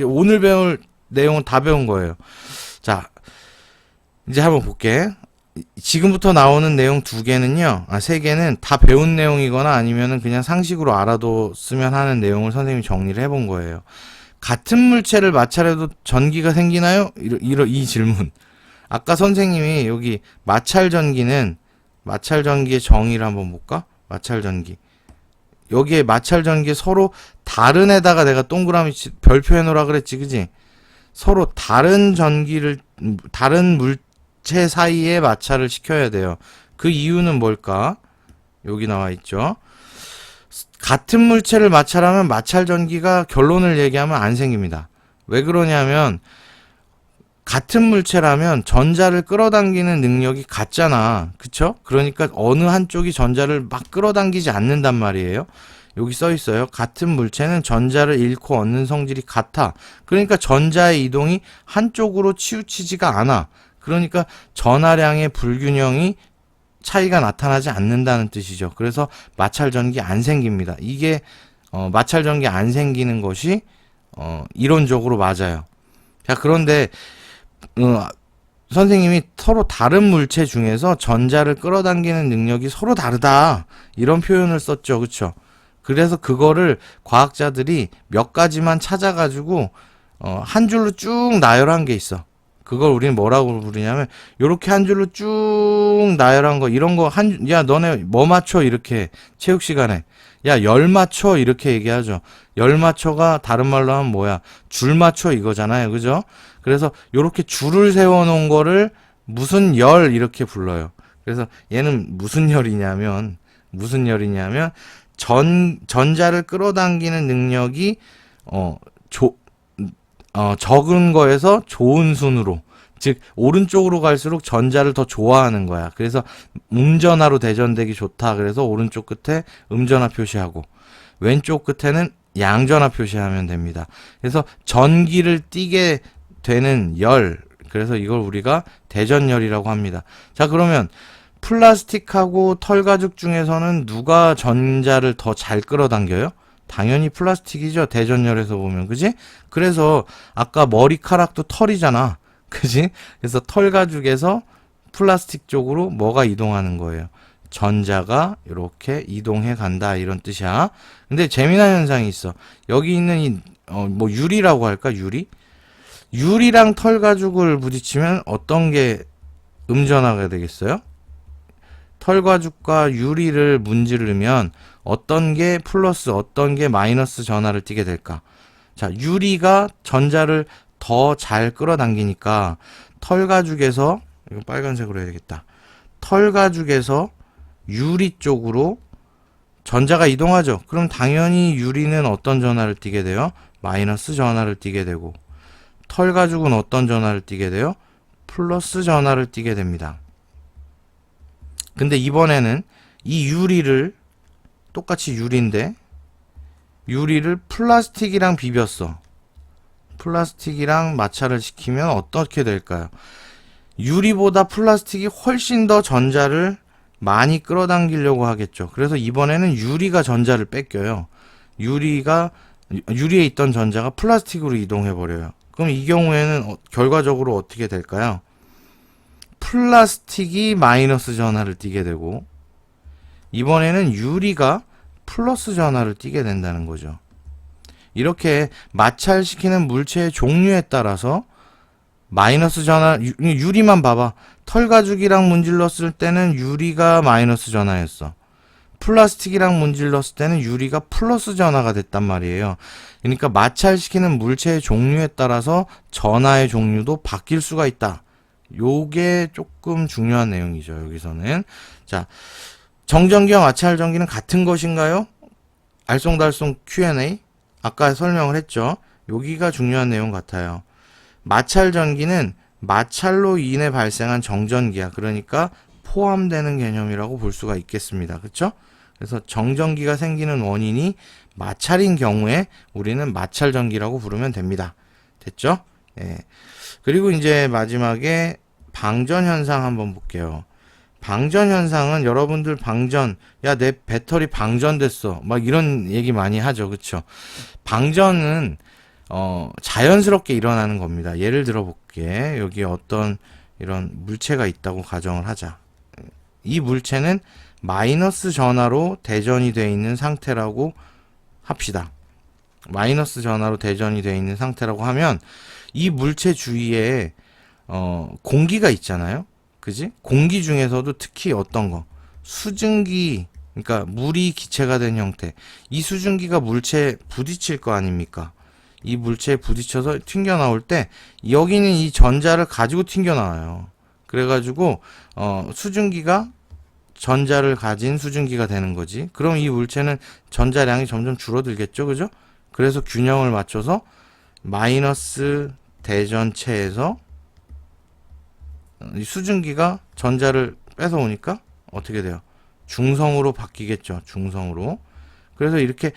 오늘 배울 내용은 다 배운 거예요. 자, 이제 한번 볼게. 지금부터 나오는 내용 두 개는요, 세 개는 다 배운 내용이거나 아니면은 그냥 상식으로 알아뒀으면 하는 내용을 선생님이 정리를 해본 거예요. 같은 물체를 마찰해도 전기가 생기나요? 이 질문. 아까 선생님이 여기 마찰전기는 마찰전기의 정의를 한번 볼까? 마찰전기. 여기에 마찰전기 서로 다른 에다가 내가 동그라미 별표 해놓으라 그랬지, 그지? 서로 다른 전기를, 다른 물체 사이에 마찰을 시켜야 돼요. 그 이유는 뭘까? 여기 나와 있죠. 같은 물체를 마찰하면 마찰전기가 결론을 얘기하면 안 생깁니다. 왜 그러냐면, 같은 물체라면 전자를 끌어당기는 능력이 같잖아. 그쵸? 그러니까 어느 한쪽이 전자를 막 끌어당기지 않는단 말이에요. 여기 써 있어요. 같은 물체는 전자를 잃고 얻는 성질이 같아. 그러니까 전자의 이동이 한쪽으로 치우치지가 않아. 그러니까 전하량의 불균형이 차이가 나타나지 않는다는 뜻이죠. 그래서 마찰전기 안 생깁니다. 이게 마찰전기 안 생기는 것이 이론적으로 맞아요. 자, 그런데 선생님이 서로 다른 물체 중에서 전자를 끌어당기는 능력이 서로 다르다, 이런 표현을 썼죠. 그쵸? 그래서 그거를 과학자들이 몇 가지만 찾아가지고 한 줄로 쭉 나열한 게 있어. 그걸 우리는 뭐라고 부르냐면, 요렇게 한 줄로 쭉 나열한 거, 이런 거 야, 너네 뭐 맞춰? 이렇게 체육 시간에. 야, 열 맞춰? 이렇게 얘기하죠. 열 맞춰가 다른 말로 하면 뭐야? 줄 맞춰 이거잖아요. 그죠? 그래서 요렇게 줄을 세워 놓은 거를 무슨 열 이렇게 불러요. 그래서 얘는 무슨 열이냐면 전자를 끌어당기는 능력이 적은 거에서 좋은 순으로, 즉 오른쪽으로 갈수록 전자를 더 좋아하는 거야. 그래서 음전하로 대전되기 좋다. 그래서 오른쪽 끝에 음전하 표시하고 왼쪽 끝에는 양전하 표시하면 됩니다. 그래서 전기를 띠게 되는 열, 그래서 이걸 우리가 대전열이라고 합니다. 자, 그러면 플라스틱하고 털가죽 중에서는 누가 전자를 더 잘 끌어당겨요? 당연히 플라스틱이죠. 대전열에서 보면, 그지? 그래서 아까 머리카락도 털이잖아, 그지? 그래서 털가죽에서 플라스틱 쪽으로 뭐가 이동하는 거예요? 전자가 이렇게 이동해 간다, 이런 뜻이야. 근데 재미난 현상이 있어. 여기 있는 뭐 유리라고 할까? 유리랑 털가죽을 부딪히면 어떤 게 음전하게 되겠어요? 털가죽과 유리를 문지르면 어떤 게 플러스, 어떤 게 마이너스 전하를 띠게 될까? 자, 유리가 전자를 더 잘 끌어당기니까 털가죽에서, 이거 빨간색으로 해야 되겠다. 털가죽에서 유리 쪽으로 전자가 이동하죠. 그럼 당연히 유리는 어떤 전하를 띠게 돼요? 마이너스 전하를 띠게 되고, 털가죽은 어떤 전하를 띠게 돼요? 플러스 전하를 띠게 됩니다. 근데 이번에는 이 유리를, 똑같이 유리인데 유리를 플라스틱이랑 비볐어. 플라스틱이랑 마찰을 시키면 어떻게 될까요? 유리보다 플라스틱이 훨씬 더 전자를 많이 끌어당기려고 하겠죠. 그래서 이번에는 유리가 전자를 뺏겨요. 유리에 있던 전자가 플라스틱으로 이동해 버려요. 그럼 이 경우에는 결과적으로 어떻게 될까요? 플라스틱이 마이너스 전하를 띠게 되고, 이번에는 유리가 플러스 전하를 띠게 된다는 거죠. 이렇게 마찰시키는 물체의 종류에 따라서 마이너스 전하, 유리만 봐봐. 털가죽이랑 문질렀을 때는 유리가 마이너스 전하였어. 플라스틱이랑 문질렀을 때는 유리가 플러스 전하가 됐단 말이에요. 그러니까 마찰시키는 물체의 종류에 따라서 전하의 종류도 바뀔 수가 있다. 요게 조금 중요한 내용이죠, 여기서는. 자, 정전기와 마찰전기는 같은 것인가요? 알쏭달쏭 Q&A. 아까 설명을 했죠. 여기가 중요한 내용 같아요. 마찰전기는 마찰로 인해 발생한 정전기야. 그러니까 포함되는 개념이라고 볼 수가 있겠습니다. 그쵸? 그래서 정전기가 생기는 원인이 마찰인 경우에 우리는 마찰전기라고 부르면 됩니다. 됐죠? 예. 그리고 이제 마지막에 방전현상 한번 볼게요. 방전현상은 여러분들 야, 내 배터리 방전됐어, 막 이런 얘기 많이 하죠. 그쵸? 방전은 자연스럽게 일어나는 겁니다. 예를 들어 볼게. 여기 어떤 이런 물체가 있다고 가정을 하자. 이 물체는 마이너스 전하로 대전이 되어 있는 상태라고 합시다. 마이너스 전하로 대전이 되어 있는 상태라고 하면 이 물체 주위에 공기가 있잖아요. 그지? 공기 중에서도 특히 어떤 거? 수증기, 그러니까 물이 기체가 된 형태. 이 수증기가 물체에 부딪힐 거 아닙니까? 이 물체에 부딪혀서 튕겨나올 때 여기는 이 전자를 가지고 튕겨나와요. 그래가지고 수증기가 전자를 가진 수증기가 되는 거지. 그럼 이 물체는 전자량이 점점 줄어들겠죠, 그죠? 그래서 균형을 맞춰서 마이너스 대전체에서 이 수증기가 전자를 뺏어오니까 어떻게 돼요? 중성으로 바뀌겠죠. 중성으로. 그래서 이렇게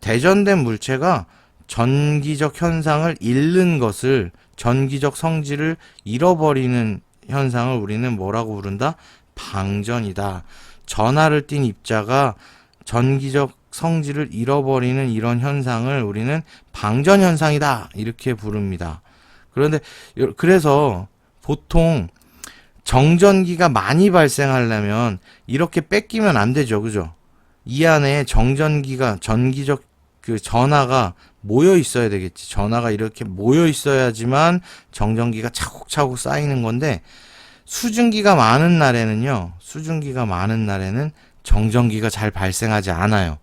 대전된 물체가 전기적 현상을 잃는 것을, 전기적 성질을 잃어버리는 현상을 우리는 뭐라고 부른다? 방전이다. 전하를 띤 입자가 전기적 성질을 잃어버리는 이런 현상을 우리는 방전 현상이다. 이렇게 부릅니다. 그런데 그래서 보통 정전기가 많이 발생하려면 이렇게 뺏기면 안 되죠. 그죠? 이 안에 정전기가, 전기적 그 전하가 모여 있어야 되겠지. 전하가 이렇게 모여 있어야지만 정전기가 차곡차곡 쌓이는 건데, 수증기가 많은 날에는요, 수증기가 많은 날에는 정전기가 잘 발생하지 않아요.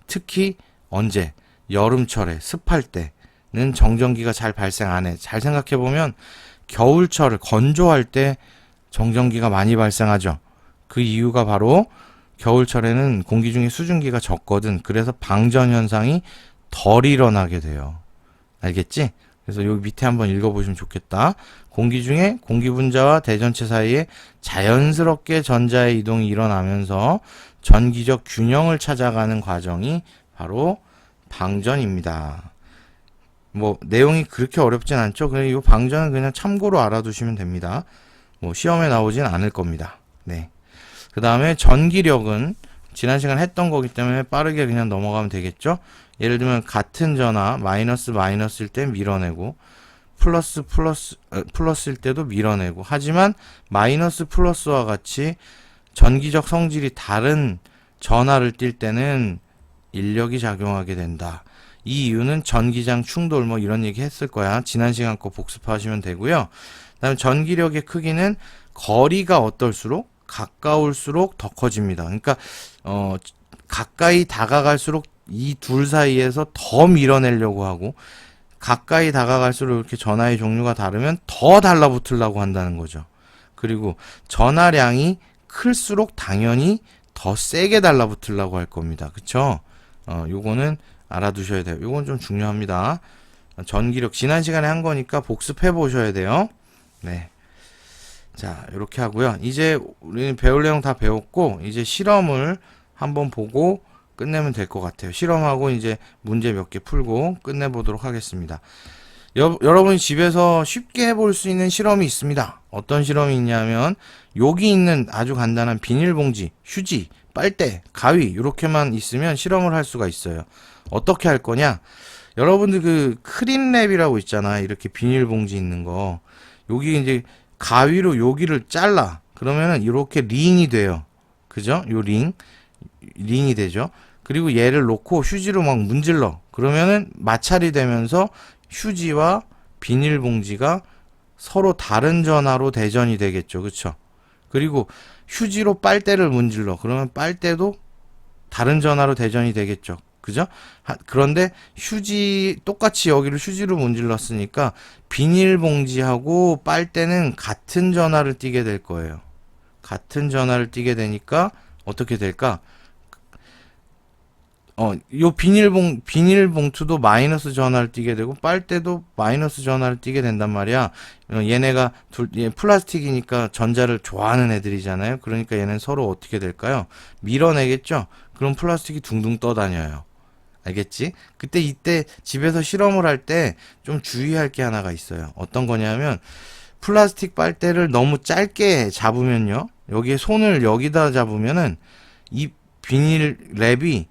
특히 언제? 여름철에 습할 때는 정전기가 잘 발생 안 해. 잘 생각해보면 겨울철 건조할 때 정전기가 많이 발생하죠. 그 이유가 바로 겨울철에는 공기 중에 수증기가 적거든. 그래서 방전 현상이 덜 일어나게 돼요. 알겠지? 그래서 여기 밑에 한번 읽어보시면 좋겠다. 공기 중에 공기 분자와 대전체 사이에 자연스럽게 전자의 이동이 일어나면서 전기적 균형을 찾아가는 과정이 바로 방전입니다. 뭐 내용이 그렇게 어렵진 않죠. 그냥 이 방전은 그냥 참고로 알아두시면 됩니다. 뭐 시험에 나오진 않을 겁니다. 네. 그 다음에 전기력은 지난 시간 했던 거기 때문에 빠르게 그냥 넘어가면 되겠죠. 예를 들면 같은 전하 마이너스 마이너스일 때 밀어내고 플러스일 때도 밀어내고, 하지만 마이너스 플러스와 같이 전기적 성질이 다른 전하를 띌 때는 인력이 작용하게 된다. 이 이유는 전기장 충돌 뭐 이런 얘기 했을 거야. 지난 시간 거 복습하시면 되고요. 그다음에 전기력의 크기는 거리가 어떨수록 가까울수록 더 커집니다. 그러니까 가까이 다가갈수록 이 둘 사이에서 더 밀어내려고 하고, 가까이 다가갈수록 이렇게 전하의 종류가 다르면 더 달라붙으려고 한다는 거죠. 그리고 전하량이 클수록 당연히 더 세게 달라붙으려고 할 겁니다. 그쵸? 요거는 알아두셔야 돼요. 요건 좀 중요합니다. 전기력 지난 시간에 한 거니까 복습해 보셔야 돼요. 네. 자, 이렇게 하고요. 이제 우리는 배울 내용 다 배웠고, 이제 실험을 한번 보고 끝내면 될 것 같아요. 실험하고 이제 문제 몇 개 풀고 끝내보도록 하겠습니다. 여러분이 집에서 쉽게 해볼 수 있는 실험이 있습니다. 어떤 실험이 있냐면, 여기 있는 아주 간단한 비닐봉지, 휴지, 빨대, 가위 이렇게만 있으면 실험을 할 수가 있어요. 어떻게 할 거냐? 여러분들 그 크린랩이라고 있잖아요. 이렇게 비닐봉지 있는 거. 여기 이제 가위로 여기를 잘라. 그러면은 이렇게 링이 돼요. 그죠? 요 링이 되죠. 그리고 얘를 놓고 휴지로 막 문질러. 그러면은 마찰이 되면서 휴지와 비닐봉지가 서로 다른 전하로 대전이 되겠죠. 그쵸? 그리고 휴지로 빨대를 문질러. 그러면 빨대도 다른 전하로 대전이 되겠죠. 그죠? 그런데 똑같이 여기를 휴지로 문질렀으니까 비닐봉지하고 빨대는 같은 전하를 띠게 될 거예요. 같은 전하를 띠게 되니까 어떻게 될까? 요 비닐봉투도 마이너스 전하를 띠게 되고 빨대도 마이너스 전하를 띠게 된단 말이야. 얘네가 플라스틱이니까 전자를 좋아하는 애들이잖아요. 그러니까 얘는 서로 어떻게 될까요? 밀어내겠죠? 그럼 플라스틱이 둥둥 떠다녀요. 알겠지? 이때 집에서 실험을 할 때 좀 주의할 게 하나가 있어요. 어떤 거냐면, 플라스틱 빨대를 너무 짧게 잡으면요, 여기에 손을 여기다 잡으면은 이 비닐랩이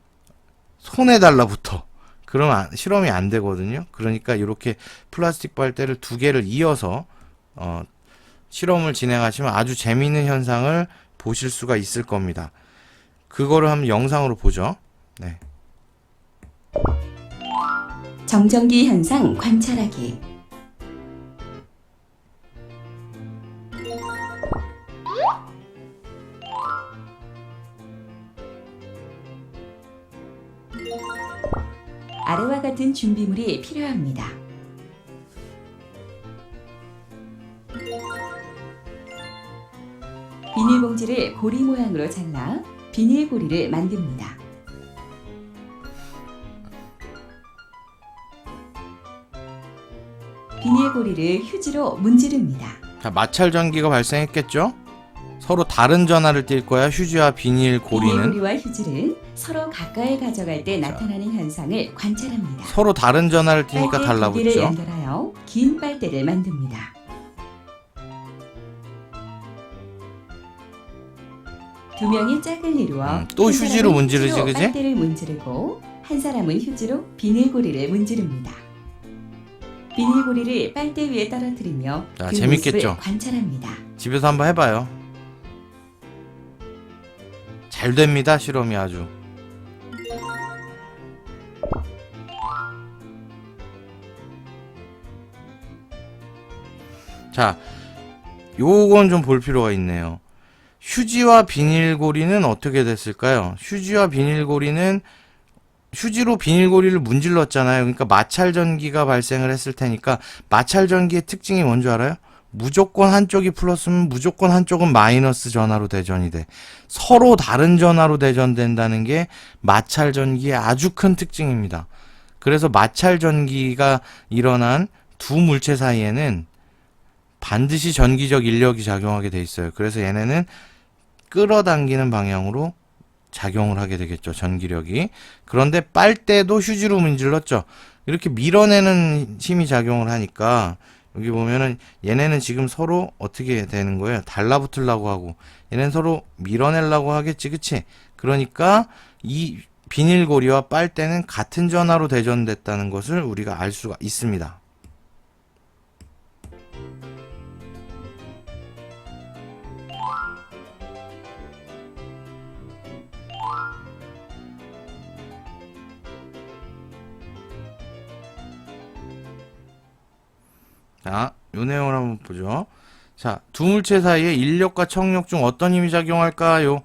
손에 달라붙어. 그러면 실험이 안 되거든요. 그러니까 이렇게 플라스틱 빨대를 두 개를 이어서 실험을 진행하시면 아주 재미있는 현상을 보실 수가 있을 겁니다. 그거를 한번 영상으로 보죠. 네. 정전기 현상 관찰하기. 아래와 같은 준비물이 필요합니다. 비닐봉지를 고리 모양으로 잘라 비닐고리를 만듭니다. 비닐고리를 휴지로 문지릅니다. 자, 마찰 전기가 발생했겠죠? 서로 다른 전하를 띌 거야. 휴지와 비닐 고리는 비닐고리와 휴지를 서로 가까이 가져갈 때 나타나는 현상을 관찰합니다. 서로 다른 전하를 띠니까 빨대 두 개를 달라붙죠. 연결하여 긴 빨대를 만듭니다. 두 명이 짝을 이루어 또 한 휴지로 사람은 문지르지, 휴지로 그지? 빨대를 문지르고 한 사람은 휴지로 비닐고리를 문지릅니다. 비닐고리를 빨대 위에 떨어뜨리며 자, 그 재밌겠죠? 모습을 관찰합니다. 집에서 한번 해봐요. 잘 됩니다. 실험이 아주. 자, 요건 좀 볼 필요가 있네요. 휴지와 비닐고리는 어떻게 됐을까요? 휴지와 비닐고리는 휴지로 비닐고리를 문질렀잖아요. 그러니까 마찰 전기가 발생을 했을 테니까 마찰 전기의 특징이 뭔지 알아요? 무조건 한쪽이 플러스면 무조건 한쪽은 마이너스 전하로 대전이 돼. 서로 다른 전하로 대전된다는 게 마찰 전기의 아주 큰 특징입니다. 그래서 마찰 전기가 일어난 두 물체 사이에는 반드시 전기적 인력이 작용하게 돼 있어요. 그래서 얘네는 끌어당기는 방향으로 작용을 하게 되겠죠. 전기력이. 그런데 빨대도 휴지로 문질렀죠. 이렇게 밀어내는 힘이 작용을 하니까 여기 보면은 얘네는 지금 서로 어떻게 되는 거예요? 달라붙으려고 하고 얘네는 서로 밀어내려고 하겠지, 그치? 그러니까 이 비닐고리와 빨대는 같은 전하로 대전됐다는 것을 우리가 알 수가 있습니다. 자, 요 내용을 한번 보죠. 자, 두 물체 사이에 인력과 청력 중 어떤 힘이 작용할까요?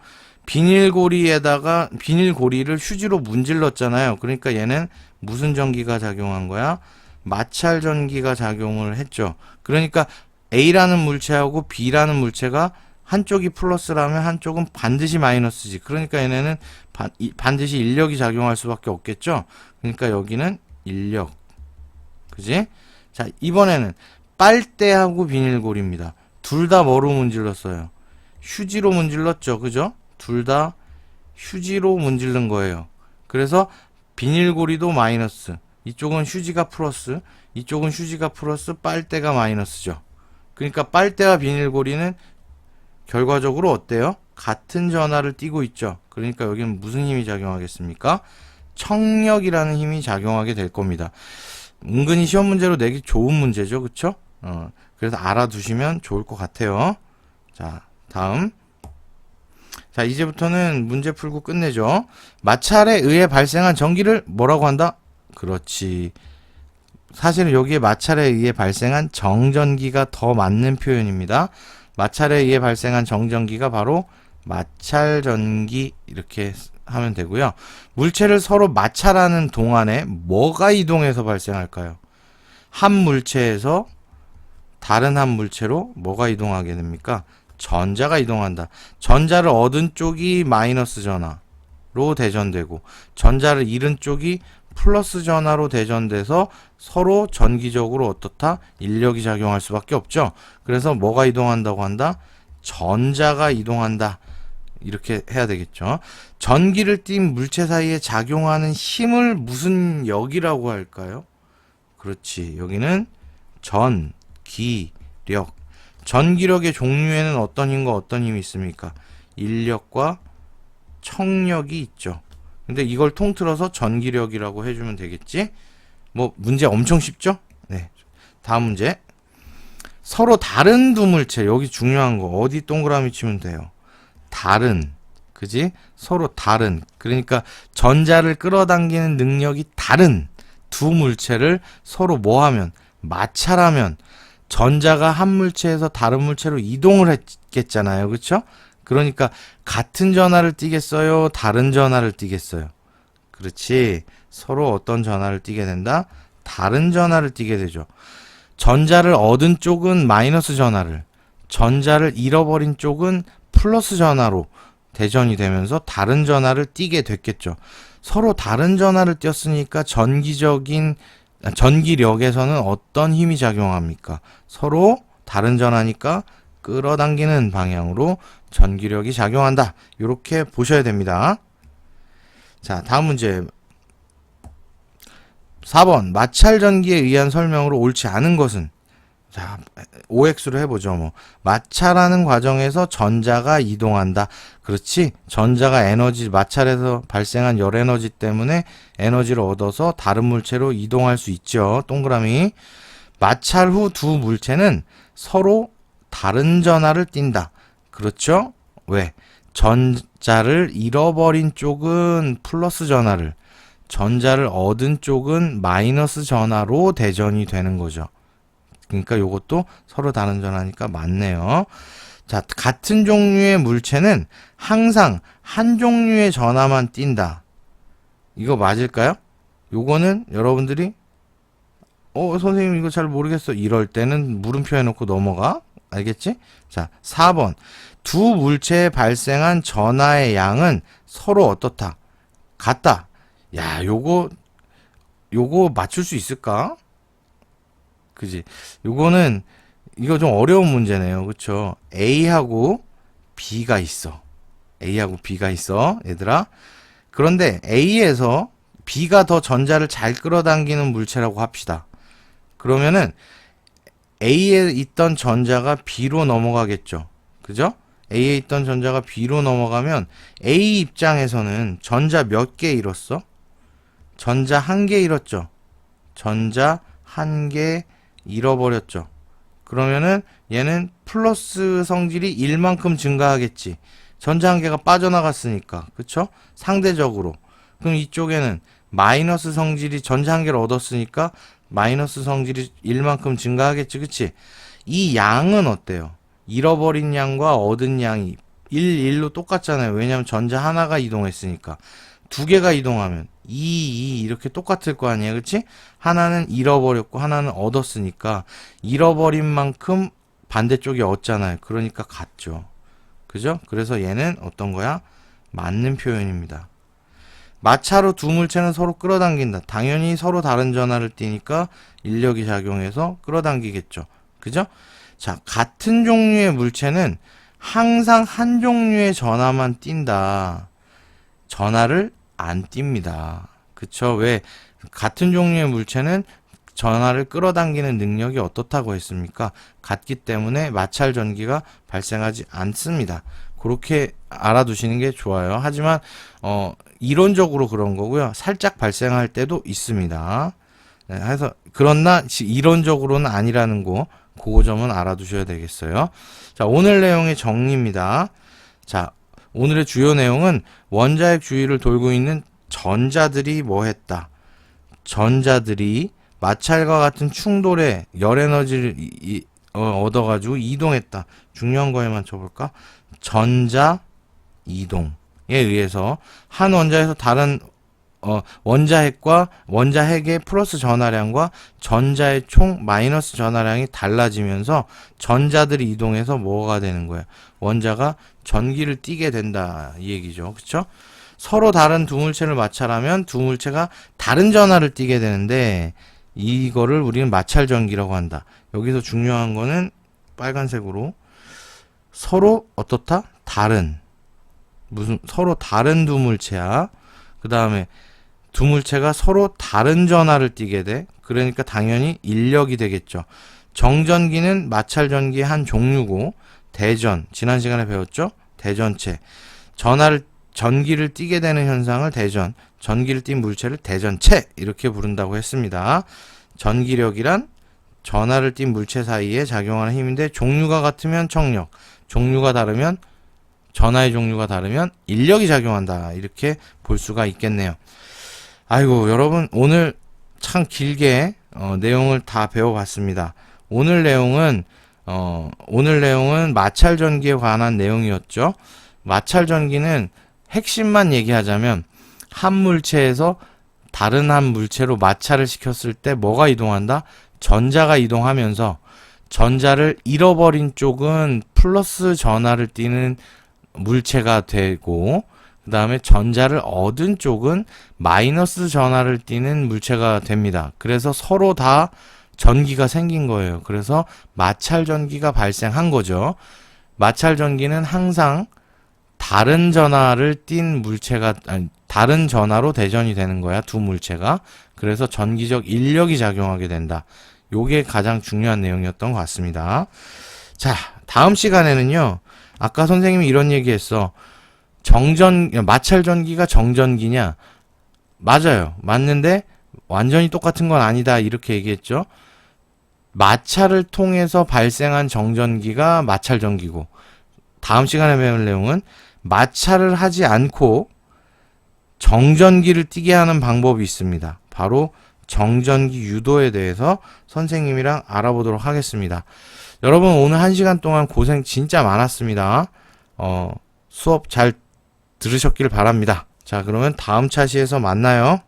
비닐고리에다가 비닐고리를 휴지로 문질렀잖아요. 그러니까 얘는 무슨 전기가 작용한 거야? 마찰 전기가 작용을 했죠. 그러니까 A라는 물체하고 B라는 물체가 한쪽이 플러스라면 한쪽은 반드시 마이너스지. 그러니까 얘네는 반드시 인력이 작용할 수밖에 없겠죠. 그러니까 여기는 인력. 그지? 자, 이번에는 빨대하고 비닐고리입니다. 둘 다 뭐로 문질렀어요? 휴지로 문질렀죠. 그죠? 둘 다 휴지로 문질른 거예요. 그래서 비닐고리도 마이너스, 이쪽은 휴지가 플러스, 이쪽은 휴지가 플러스, 빨대가 마이너스죠. 그러니까 빨대와 비닐고리는 결과적으로 어때요? 같은 전하를 띠고 있죠. 그러니까 여기는 무슨 힘이 작용하겠습니까? 청력이라는 힘이 작용하게 될 겁니다. 은근히 시험 문제로 내기 좋은 문제죠. 그쵸? 그래서 알아두시면 좋을 것 같아요. 자, 다음. 자, 이제부터는 문제 풀고 끝내죠. 마찰에 의해 발생한 전기를 뭐라고 한다? 그렇지. 사실은 여기에 마찰에 의해 발생한 정전기가 더 맞는 표현입니다. 마찰에 의해 발생한 정전기가 바로 마찰전기 이렇게 하면 되고요. 물체를 서로 마찰하는 동안에 뭐가 이동해서 발생할까요? 한 물체에서 다른 한 물체로 뭐가 이동하게 됩니까? 전자가 이동한다. 전자를 얻은 쪽이 마이너스 전하로 대전되고 전자를 잃은 쪽이 플러스 전하로 대전돼서 서로 전기적으로 어떻다? 인력이 작용할 수밖에 없죠. 그래서 뭐가 이동한다고 한다? 전자가 이동한다. 이렇게 해야 되겠죠. 전기를 띤 물체 사이에 작용하는 힘을 무슨 역이라고 할까요? 그렇지. 여기는 전기력. 전기력의 종류에는 어떤 힘과 어떤 힘이 있습니까? 인력과 청력이 있죠. 근데 이걸 통틀어서 전기력이라고 해주면 되겠지? 뭐 문제 엄청 쉽죠? 네. 다음 문제. 서로 다른 두 물체, 여기 중요한 거 어디 동그라미 치면 돼요. 다른, 그지? 서로 다른, 그러니까 전자를 끌어당기는 능력이 다른 두 물체를 서로 뭐하면, 마찰하면 전자가 한 물체에서 다른 물체로 이동을 했겠잖아요. 그쵸? 그러니까 같은 전하를 띠겠어요? 다른 전하를 띠겠어요? 그렇지. 서로 어떤 전하를 띠게 된다? 다른 전하를 띠게 되죠. 전자를 얻은 쪽은 마이너스 전하를, 전자를 잃어버린 쪽은 플러스 전하로 대전이 되면서 다른 전하를 띠게 됐겠죠. 서로 다른 전하를 띄었으니까 전기력에서는 어떤 힘이 작용합니까? 서로 다른 전하니까 끌어당기는 방향으로 전기력이 작용한다. 이렇게 보셔야 됩니다. 자, 다음 문제 4번 마찰 전기에 의한 설명으로 옳지 않은 것은? 자, OX로 해보죠. 뭐 마찰하는 과정에서 전자가 이동한다. 그렇지. 전자가 에너지, 마찰에서 발생한 열 에너지 때문에 에너지를 얻어서 다른 물체로 이동할 수 있죠. 동그라미. 마찰 후 두 물체는 서로 다른 전하를 띈다. 그렇죠? 왜? 전자를 잃어버린 쪽은 플러스 전하를, 전자를 얻은 쪽은 마이너스 전하로 대전이 되는 거죠. 그러니까 요것도 서로 다른 전하니까 맞네요. 자, 같은 종류의 물체는 항상 한 종류의 전하만 띈다. 이거 맞을까요? 요거는 여러분들이 선생님 이거 잘 모르겠어. 이럴 때는 물음표 해놓고 넘어가. 알겠지? 자, 4번. 두 물체에 발생한 전하의 양은 서로 어떻다? 같다. 야, 요거 맞출 수 있을까? 그지? 요거는 이거 좀 어려운 문제네요. 그쵸? A하고 B가 있어. A하고 B가 있어. 얘들아. 그런데 A에서 B가 더 전자를 잘 끌어당기는 물체라고 합시다. 그러면은 A에 있던 전자가 B로 넘어가겠죠. 그죠? A에 있던 전자가 B로 넘어가면 A 입장에서는 전자 몇 개 잃었어? 전자 한 개 잃었죠. 전자 한 개 잃어버렸죠. 그러면은 얘는 플러스 성질이 1만큼 증가하겠지. 전자 한 개가 빠져나갔으니까. 그쵸? 상대적으로. 그럼 이쪽에는 마이너스 성질이 전자 한 개를 얻었으니까 마이너스 성질이 1만큼 증가하겠지. 그치? 이 양은 어때요? 잃어버린 양과 얻은 양이 1, 1로 똑같잖아요. 왜냐면 전자 하나가 이동했으니까. 두 개가 이동하면 2, 2 이렇게 똑같을 거 아니에요. 그치? 하나는 잃어버렸고 하나는 얻었으니까 잃어버린 만큼 반대쪽이 얻잖아요. 그러니까 같죠. 그죠? 그래서 얘는 어떤 거야? 맞는 표현입니다. 마찰로 두 물체는 서로 끌어당긴다. 당연히 서로 다른 전하를 띠니까 인력이 작용해서 끌어당기겠죠. 그죠? 자, 같은 종류의 물체는 항상 한 종류의 전하만 띈다. 전하를 안 띱니다. 그쵸? 왜? 같은 종류의 물체는 전하를 끌어당기는 능력이 어떻다고 했습니까? 같기 때문에 마찰 전기가 발생하지 않습니다. 그렇게 알아두시는 게 좋아요. 하지만 이론적으로 그런 거고요. 살짝 발생할 때도 있습니다. 네, 그래서 그러나 이론적으로는 아니라는 거, 그거 점은 알아두셔야 되겠어요. 자, 오늘 내용의 정리입니다. 자, 오늘의 주요 내용은 원자핵 주위를 돌고 있는 전자들이 뭐 했다? 전자들이 마찰과 같은 충돌에 열 에너지를 얻어가지고 이동했다. 중요한 거에만 쳐볼까? 전자 이동에 의해서 한 원자에서 다른 원자핵의 플러스 전하량과 전자의 총 마이너스 전하량이 달라지면서 전자들이 이동해서 뭐가 되는 거야? 원자가 전기를 띠게 된다 이 얘기죠. 그쵸? 서로 다른 두 물체를 마찰하면 두 물체가 다른 전하를 띠게 되는데 이거를 우리는 마찰 전기라고 한다. 여기서 중요한 거는 빨간색으로 서로 어떻다? 다른. 서로 다른 두 물체야. 그 다음에 두 물체가 서로 다른 전하를 띠게 돼. 그러니까 당연히 인력이 되겠죠. 정전기는 마찰 전기의 한 종류고, 대전, 지난 시간에 배웠죠? 대전체. 전기를 띠게 되는 현상을 대전, 전기를 띈 물체를 대전체 이렇게 부른다고 했습니다. 전기력이란 전하를 띤 물체 사이에 작용하는 힘인데 종류가 같으면 청력, 종류가 다르면 전하의 종류가 다르면 인력이 작용한다. 이렇게 볼 수가 있겠네요. 아이고 여러분 오늘 참 길게 내용을 다 배워봤습니다. 오늘 내용은 마찰전기에 관한 내용이었죠. 마찰전기는 핵심만 얘기하자면 한 물체에서 다른 한 물체로 마찰을 시켰을 때 뭐가 이동한다? 전자가 이동하면서 전자를 잃어버린 쪽은 플러스 전하를 띠는 물체가 되고 그 다음에 전자를 얻은 쪽은 마이너스 전하를 띠는 물체가 됩니다. 그래서 서로 다 전기가 생긴 거예요. 그래서 마찰전기가 발생한 거죠. 마찰전기는 항상 다른 전하를 띤 물체가 다른 전하로 대전이 되는 거야. 두 물체가. 그래서 전기적 인력이 작용하게 된다. 요게 가장 중요한 내용이었던 것 같습니다. 자, 다음 시간에는요. 아까 선생님이 이런 얘기했어. 마찰전기가 정전기냐? 맞아요. 맞는데 완전히 똑같은 건 아니다. 이렇게 얘기했죠. 마찰을 통해서 발생한 정전기가 마찰전기고 다음 시간에 배울 내용은 마찰을 하지 않고 정전기를 띠게 하는 방법이 있습니다. 바로 정전기 유도에 대해서 선생님이랑 알아보도록 하겠습니다. 여러분 오늘 1시간 동안 고생 진짜 많았습니다. 수업 잘 들으셨길 바랍니다. 자, 그러면 다음 차시에서 만나요.